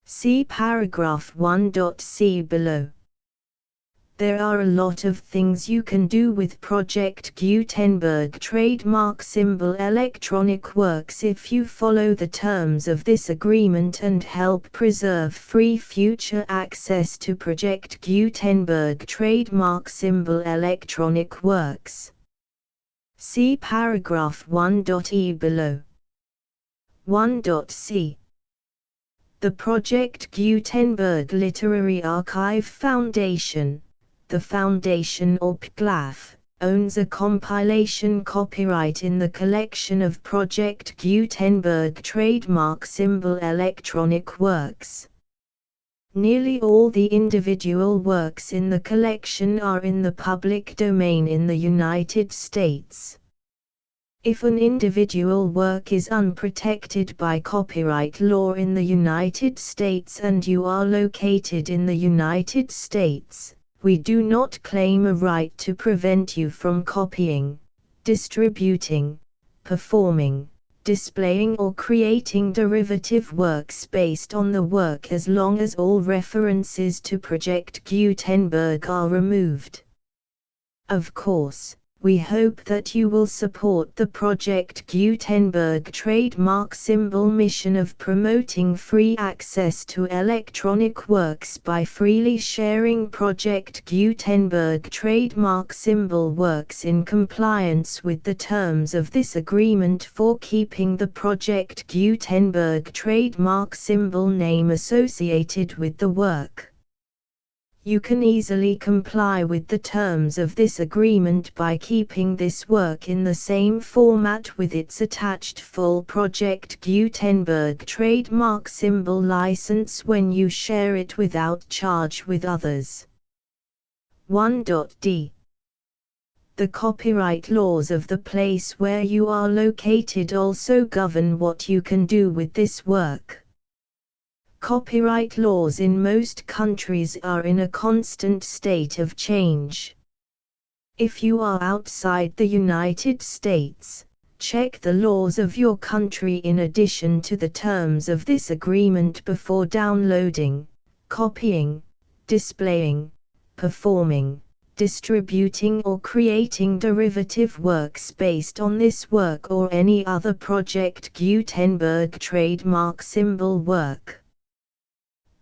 See paragraph 1.c below. There are a lot of things you can do with Project Gutenberg trademark symbol electronic works if you follow the terms of this agreement and help preserve free future access to Project Gutenberg trademark symbol electronic works. See paragraph 1.e below. 1.c. The Project Gutenberg Literary Archive Foundation, the Foundation or PGLAF, owns a compilation copyright in the collection of Project Gutenberg trademark symbol electronic works. Nearly all the individual works in the collection are in the public domain in the United States. If an individual work is unprotected by copyright law in the United States and you are located in the United States, we do not claim a right to prevent you from copying, distributing, performing, displaying or creating derivative works based on the work as long as all references to Project Gutenberg are removed. Of course, we hope that you will support the Project Gutenberg trademark symbol mission of promoting free access to electronic works by freely sharing Project Gutenberg trademark symbol works in compliance with the terms of this agreement for keeping the Project Gutenberg trademark symbol name associated with the work. You can easily comply with the terms of this agreement by keeping this work in the same format with its attached full Project Gutenberg trademark symbol license when you share it without charge with others. 1.d. The copyright laws of the place where you are located also govern what you can do with this work. Copyright laws in most countries are in a constant state of change. If you are outside the United States, check the laws of your country in addition to the terms of this agreement before downloading, copying, displaying, performing, distributing or creating derivative works based on this work or any other Project Gutenberg trademark symbol work.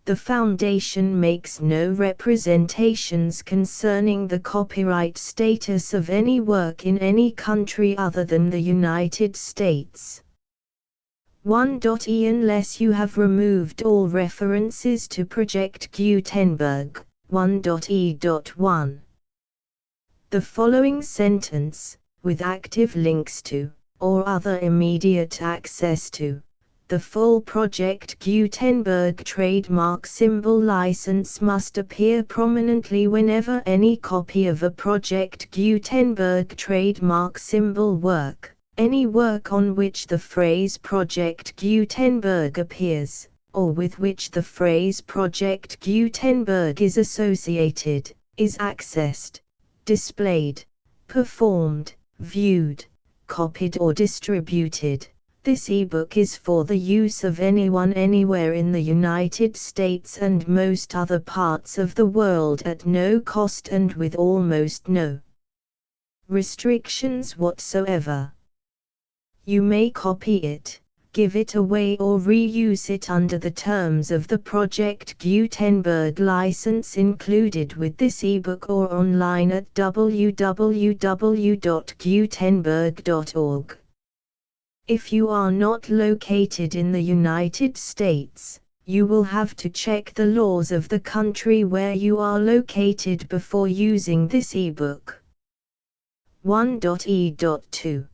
The Foundation makes no representations concerning the copyright status of any work in any country other than the United States. 1.e. Unless you have removed all references to Project Gutenberg, 1.e.1. The following sentence, with active links to, or other immediate access to, the full Project Gutenberg trademark symbol license must appear prominently whenever any copy of a Project Gutenberg trademark symbol work, any work on which the phrase Project Gutenberg appears, or with which the phrase Project Gutenberg is associated, is accessed, displayed, performed, viewed, copied or distributed. This ebook is for the use of anyone anywhere in the United States and most other parts of the world at no cost and with almost no restrictions whatsoever. You may copy it, give it away or reuse it under the terms of the Project Gutenberg license included with this ebook or online at www.gutenberg.org. If you are not located in the United States, you will have to check the laws of the country where you are located before using this ebook. 1.e.2.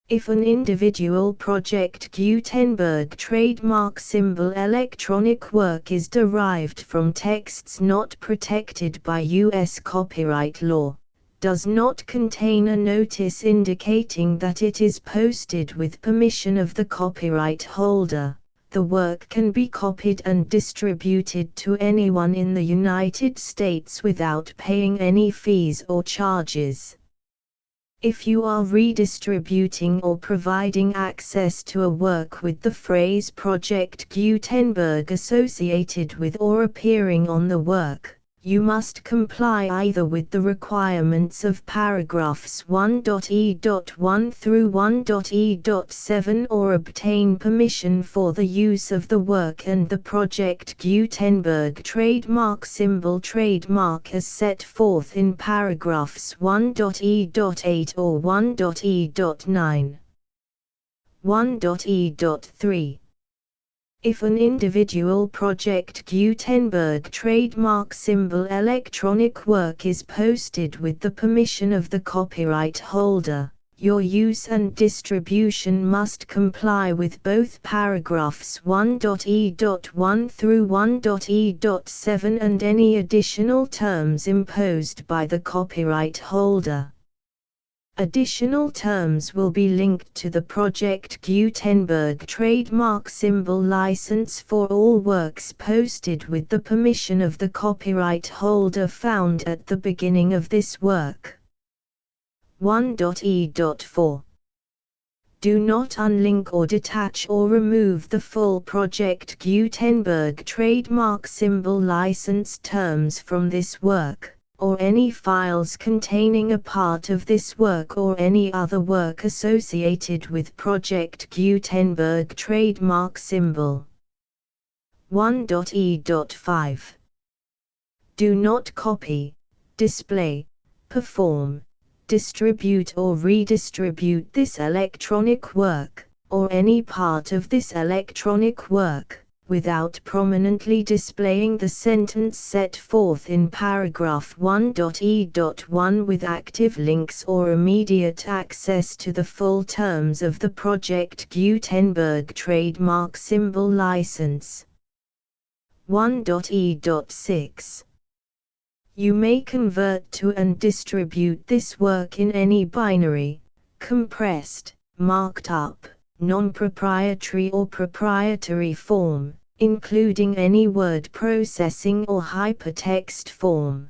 If an individual Project Gutenberg trademark symbol electronic work is derived from texts not protected by U.S. copyright law, does not contain a notice indicating that it is posted with permission of the copyright holder, the work can be copied and distributed to anyone in the United States without paying any fees or charges. If you are redistributing or providing access to a work with the phrase Project Gutenberg associated with or appearing on the work, you must comply either with the requirements of paragraphs 1.e.1 through 1.e.7 or obtain permission for the use of the work and the Project Gutenberg trademark symbol trademark as set forth in paragraphs 1.e.8 or 1.e.9. 1.e.3. If an individual Project Gutenberg trademark symbol electronic work is posted with the permission of the copyright holder, your use and distribution must comply with both paragraphs 1.e.1 through 1.e.7 and any additional terms imposed by the copyright holder. Additional terms will be linked to the Project Gutenberg trademark symbol license for all works posted with the permission of the copyright holder found at the beginning of this work. 1.e.4 Do not unlink or detach or remove the full Project Gutenberg trademark symbol license terms from this work, or any files containing a part of this work or any other work associated with Project Gutenberg trademark symbol. 1.e.5 Do not copy, display, perform, distribute or redistribute this electronic work, or any part of this electronic work, without prominently displaying the sentence set forth in paragraph 1.e.1 with active links or immediate access to the full terms of the Project Gutenberg trademark symbol license. 1.e.6 You may convert to and distribute this work in any binary, compressed, marked up, non-proprietary or proprietary form, including any word processing or hypertext form.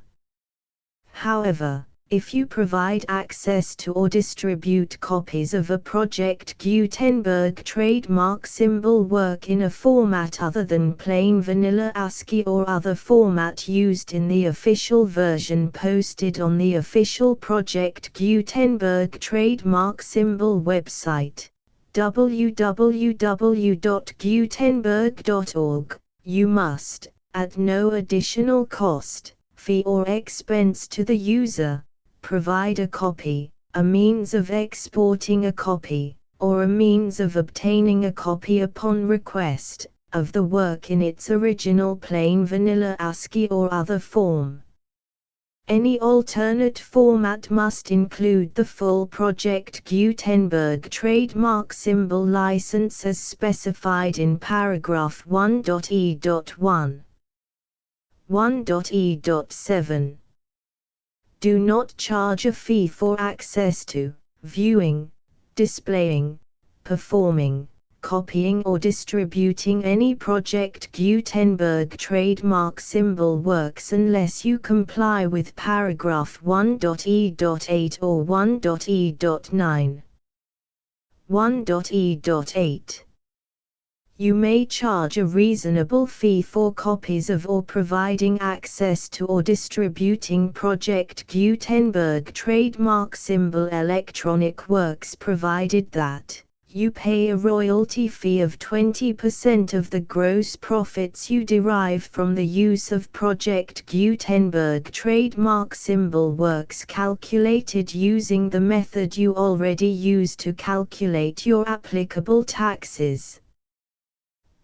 However, if you provide access to or distribute copies of a Project Gutenberg trademark symbol work in a format other than plain vanilla ASCII or other format used in the official version posted on the official Project Gutenberg trademark symbol website, www.gutenberg.org, you must, at no additional cost, fee or expense to the user, provide a copy, a means of exporting a copy, or a means of obtaining a copy upon request, of the work in its original plain vanilla ASCII or other form. Any alternate format must include the full Project Gutenberg trademark symbol license as specified in paragraph 1.e.1. 1.e.7 Do not charge a fee for access to, viewing, displaying, performing, copying or distributing any Project Gutenberg trademark symbol works unless you comply with paragraph 1.e.8 or 1.e.9. 1.e.8 You may charge a reasonable fee for copies of or providing access to or distributing Project Gutenberg trademark symbol electronic works provided that you pay a royalty fee of 20% of the gross profits you derive from the use of Project Gutenberg trademark symbol works calculated using the method you already use to calculate your applicable taxes.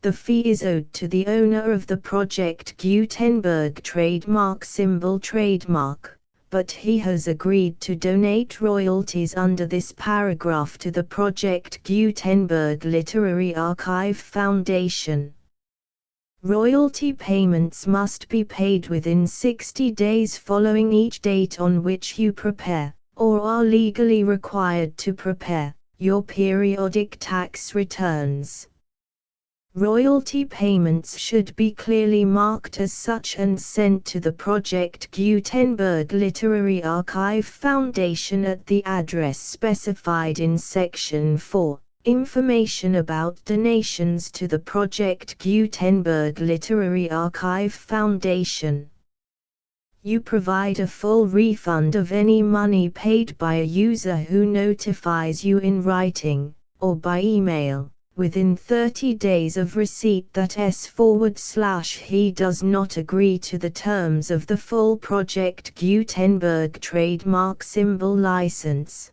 The fee is owed to the owner of the Project Gutenberg trademark symbol trademark, but he has agreed to donate royalties under this paragraph to the Project Gutenberg Literary Archive Foundation. Royalty payments must be paid within 60 days following each date on which you prepare, or are legally required to prepare, your periodic tax returns. Royalty payments should be clearly marked as such and sent to the Project Gutenberg Literary Archive Foundation at the address specified in Section 4, Information about donations to the Project Gutenberg Literary Archive Foundation. You provide a full refund of any money paid by a user who notifies you in writing, or by email, within 30 days of receipt that he does not agree to the terms of the full Project Gutenberg trademark symbol license.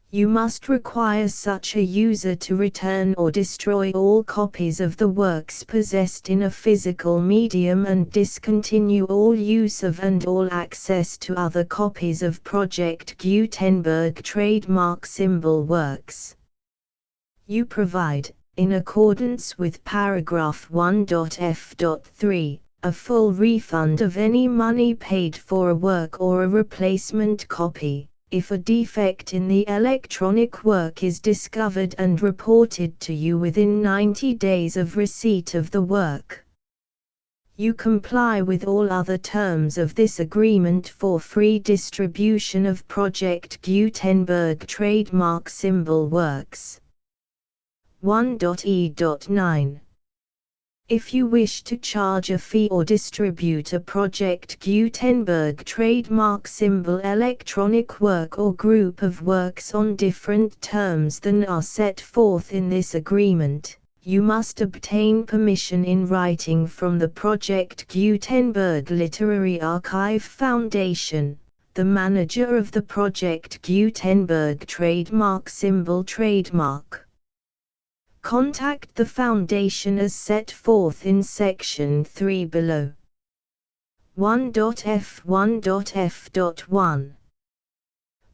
You must require such a user to return or destroy all copies of the works possessed in a physical medium and discontinue all use of and all access to other copies of Project Gutenberg trademark symbol works. You provide, in accordance with paragraph 1.f.3, a full refund of any money paid for a work or a replacement copy, If a defect in the electronic work is discovered and reported to you within 90 days of receipt of the work, you comply with all other terms of this agreement for free distribution of Project Gutenberg trademark symbol works. 1.e.9. If you wish to charge a fee or distribute a Project Gutenberg trademark symbol electronic work or group of works on different terms than are set forth in this agreement, you must obtain permission in writing from the Project Gutenberg Literary Archive Foundation, the manager of the Project Gutenberg trademark symbol trademark. Contact the Foundation as set forth in Section 3 below. 1.f1.f.1.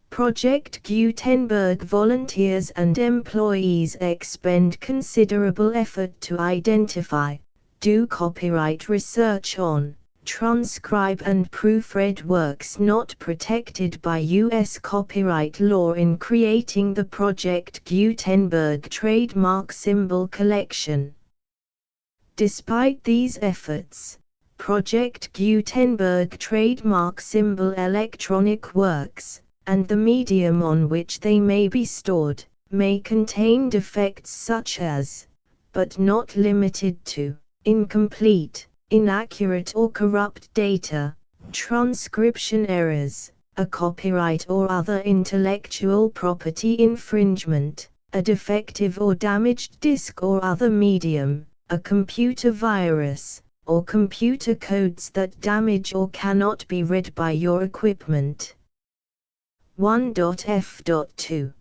Project Gutenberg volunteers and employees expend considerable effort to identify, do copyright research on, transcribe and proofread works not protected by U.S. copyright law in creating the Project Gutenberg trademark symbol collection. Despite these efforts, Project Gutenberg trademark symbol electronic works, and the medium on which they may be stored, may contain defects such as, but not limited to, incomplete, inaccurate or corrupt data, transcription errors, a copyright or other intellectual property infringement, a defective or damaged disk or other medium, a computer virus, or computer codes that damage or cannot be read by your equipment. 1.f.2.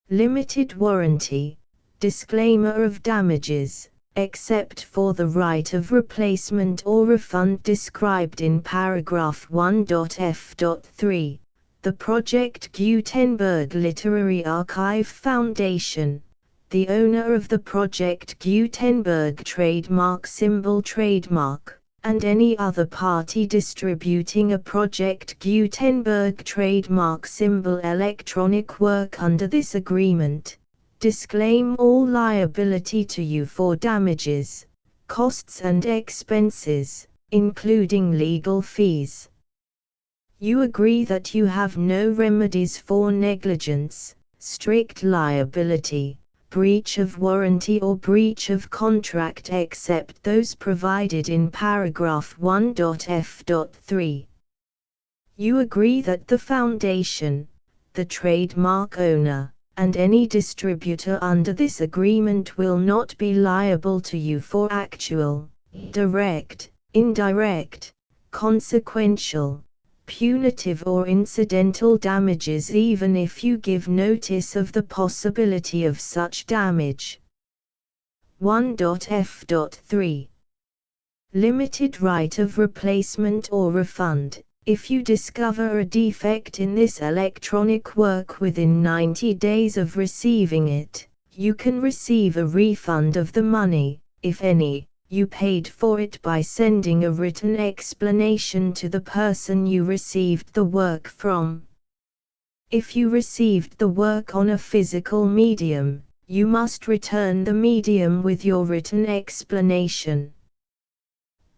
Limited warranty, disclaimer of damages, except for the right of replacement or refund described in paragraph 1.f.3, the Project Gutenberg Literary Archive Foundation, the owner of the Project Gutenberg trademark symbol trademark, and any other party distributing a Project Gutenberg trademark symbol electronic work under this agreement, disclaim all liability to you for damages, costs and expenses, including legal fees. You agree that you have no remedies for negligence, strict liability, breach of warranty or breach of contract except those provided in paragraph 1.f.3. You agree that the Foundation, the trademark owner, and any distributor under this agreement will not be liable to you for actual, direct, indirect, consequential, punitive or incidental damages even if you give notice of the possibility of such damage. 1.f.3. Limited right of replacement or refund. If you discover a defect in this electronic work within 90 days of receiving it, you can receive a refund of the money, if any, you paid for it by sending a written explanation to the person you received the work from. If you received the work on a physical medium, you must return the medium with your written explanation.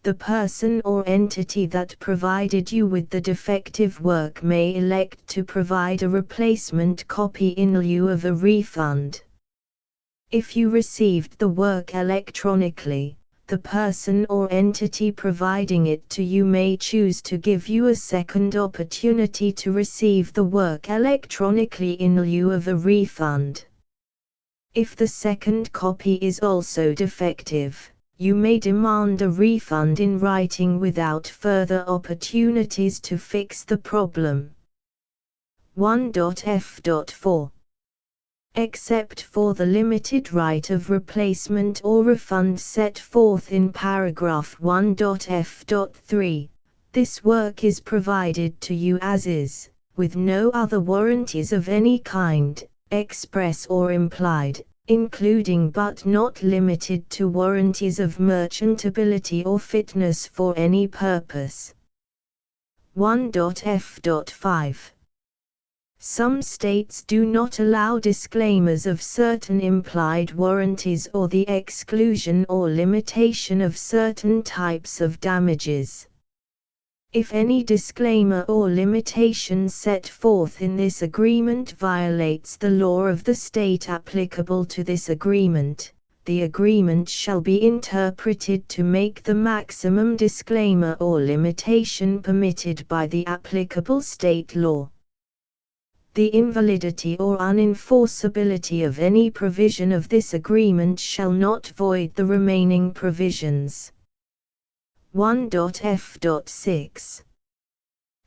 The person or entity that provided you with the defective work may elect to provide a replacement copy in lieu of a refund. If you received the work electronically, the person or entity providing it to you may choose to give you a second opportunity to receive the work electronically in lieu of a refund. If the second copy is also defective, you may demand a refund in writing without further opportunities to fix the problem. 1.f.4. Except for the limited right of replacement or refund set forth in paragraph 1.f.3, this work is provided to you as is, with no other warranties of any kind, express or implied, including but not limited to warranties of merchantability or fitness for any purpose. 1.f.5. Some states do not allow disclaimers of certain implied warranties or the exclusion or limitation of certain types of damages. If any disclaimer or limitation set forth in this agreement violates the law of the state applicable to this agreement, the agreement shall be interpreted to make the maximum disclaimer or limitation permitted by the applicable state law. The invalidity or unenforceability of any provision of this agreement shall not void the remaining provisions. 1.f.6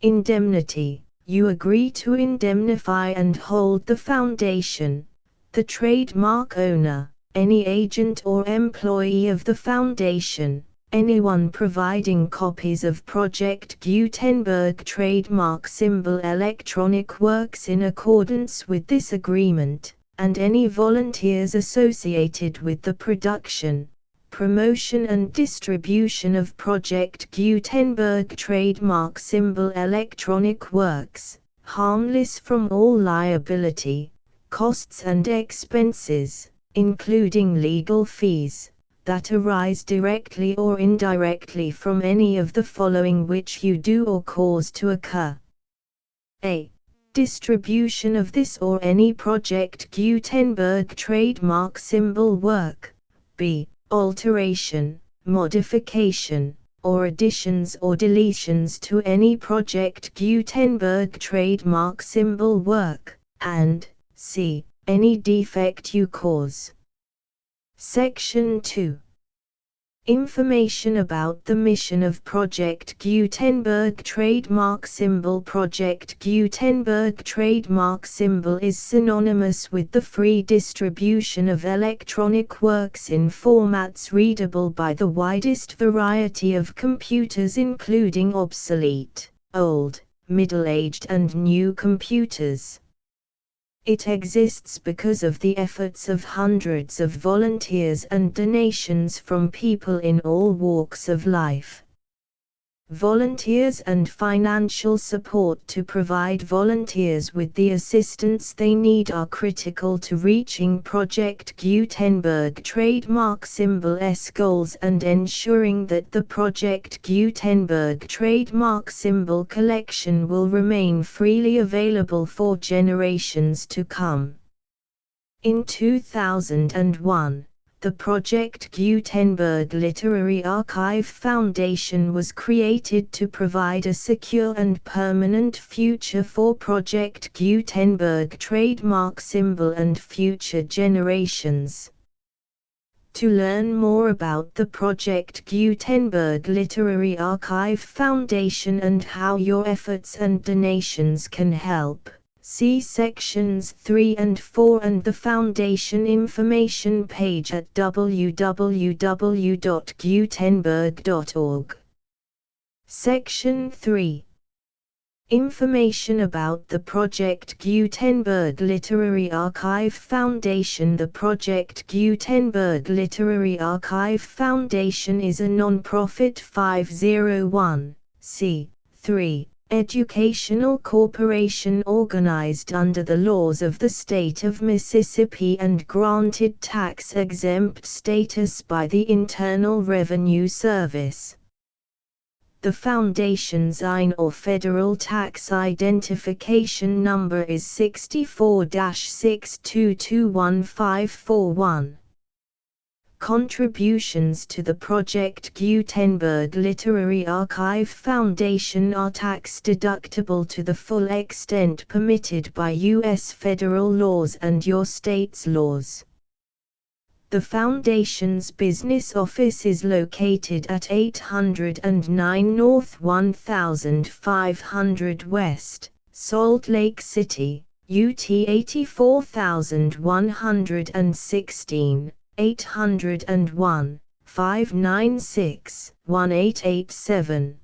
Indemnity. You agree to indemnify and hold the foundation, the trademark owner, any agent or employee of the foundation, anyone providing copies of Project Gutenberg trademark symbol electronic works in accordance with this agreement, and any volunteers associated with the production, promotion and distribution of Project Gutenberg trademark symbol electronic works, harmless from all liability, costs and expenses, including legal fees, that arise directly or indirectly from any of the following which you do or cause to occur. A. Distribution of this or any Project Gutenberg trademark symbol work. B. Alteration, modification, or additions or deletions to any Project Gutenberg trademark symbol work, and C. Any defect you cause. Section 2. Information about the mission of Project Gutenberg trademark symbol. Project Gutenberg trademark symbol is synonymous with the free distribution of electronic works in formats readable by the widest variety of computers, including obsolete, old, middle-aged and new computers. It exists because of the efforts of hundreds of volunteers and donations from people in all walks of life. Volunteers and financial support to provide volunteers with the assistance they need are critical to reaching Project Gutenberg trademark symbol's goals and ensuring that the Project Gutenberg trademark symbol collection will remain freely available for generations to come. In 2001, the Project Gutenberg Literary Archive Foundation was created to provide a secure and permanent future for Project Gutenberg trademark symbol and future generations. To learn more about the Project Gutenberg Literary Archive Foundation and how your efforts and donations can help, see sections 3 and 4 and the Foundation information page at www.gutenberg.org. Section 3. Information about the Project Gutenberg Literary Archive Foundation. The Project Gutenberg Literary Archive Foundation is a non-profit 501(c)(3) educational corporation organized under the laws of the state of Mississippi and granted tax-exempt status by the Internal Revenue Service. The Foundation's IN or Federal Tax Identification Number is 64-6221541. Contributions to the Project Gutenberg Literary Archive Foundation are tax-deductible to the full extent permitted by U.S. federal laws and your state's laws. The Foundation's business office is located at 809 North 1500 West, Salt Lake City, UT 84116. 801-596-1887.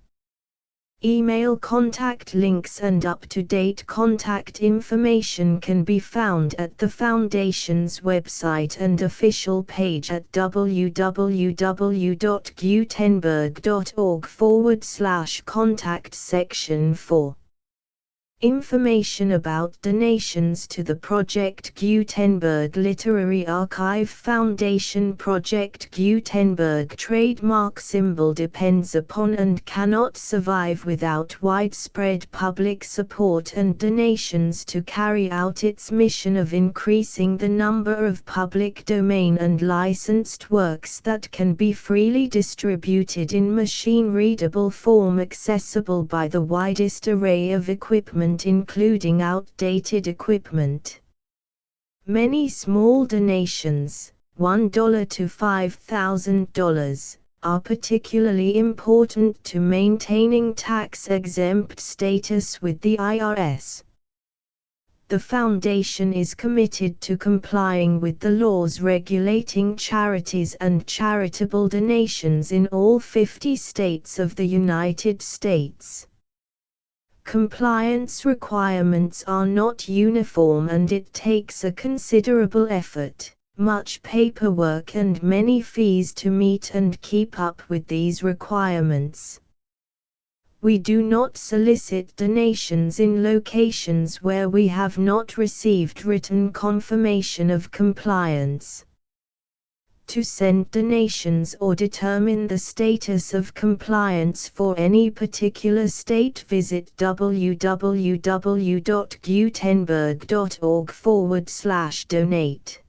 Email contact links and up-to-date contact information can be found at the Foundation's website and official page at www.gutenberg.org/contact section 4. Information about donations to the Project Gutenberg Literary Archive Foundation. Project Gutenberg trademark symbol depends upon and cannot survive without widespread public support and donations to carry out its mission of increasing the number of public domain and licensed works that can be freely distributed in machine-readable form accessible by the widest array of equipment including outdated equipment. Many small donations, $1 to $5,000, are particularly important to maintaining tax-exempt status with the IRS. The Foundation is committed to complying with the laws regulating charities and charitable donations in all 50 states of the United States. Compliance requirements are not uniform and it takes a considerable effort, much paperwork and many fees to meet and keep up with these requirements. We do not solicit donations in locations where we have not received written confirmation of compliance. To send donations or determine the status of compliance for any particular state, visit www.gutenberg.org/donate.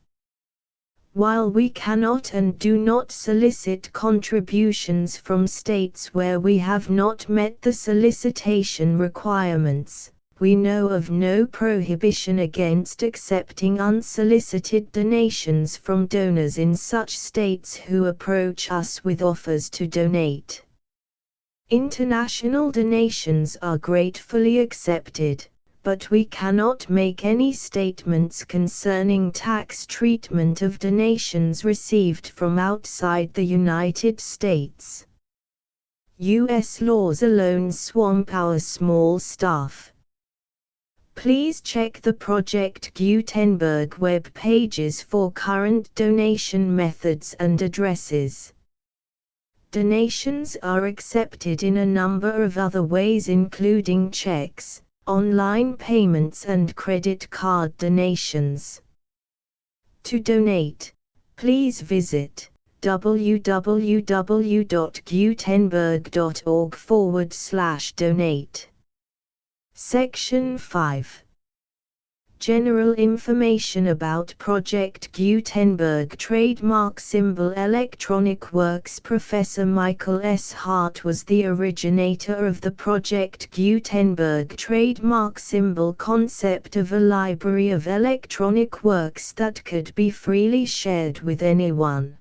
While we cannot and do not solicit contributions from states where we have not met the solicitation requirements, we know of no prohibition against accepting unsolicited donations from donors in such states who approach us with offers to donate. International donations are gratefully accepted, but we cannot make any statements concerning tax treatment of donations received from outside the United States. U.S. laws alone swamp our small staff. Please check the Project Gutenberg web pages for current donation methods and addresses. Donations are accepted in a number of other ways including checks, online payments and credit card donations. To donate, please visit www.gutenberg.org/donate. Section 5. General information about Project Gutenberg trademark symbol electronic works. Professor Michael S. Hart was the originator of the Project Gutenberg trademark symbol concept of a library of electronic works that could be freely shared with anyone.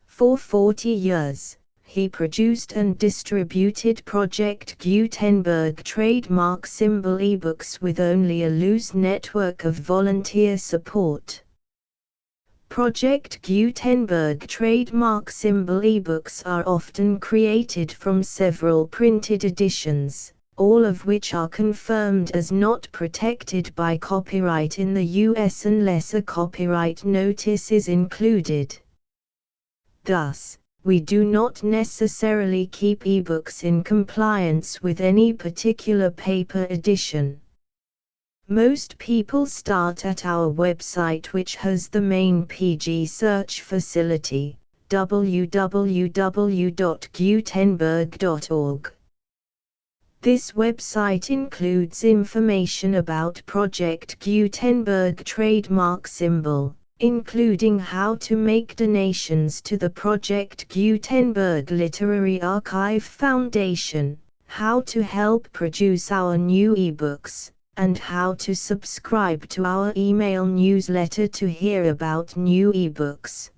For 40 years, he produced and distributed Project Gutenberg trademark symbol ebooks with only a loose network of volunteer support. Project Gutenberg trademark symbol ebooks are often created from several printed editions, all of which are confirmed as not protected by copyright in the US unless a copyright notice is included. Thus, we do not necessarily keep ebooks in compliance with any particular paper edition. Most people start at our website, which has the main PG search facility, www.gutenberg.org. This website includes information about Project Gutenberg trademark symbol, including how to make donations to the Project Gutenberg Literary Archive Foundation, how to help produce our new ebooks, and how to subscribe to our email newsletter to hear about new ebooks.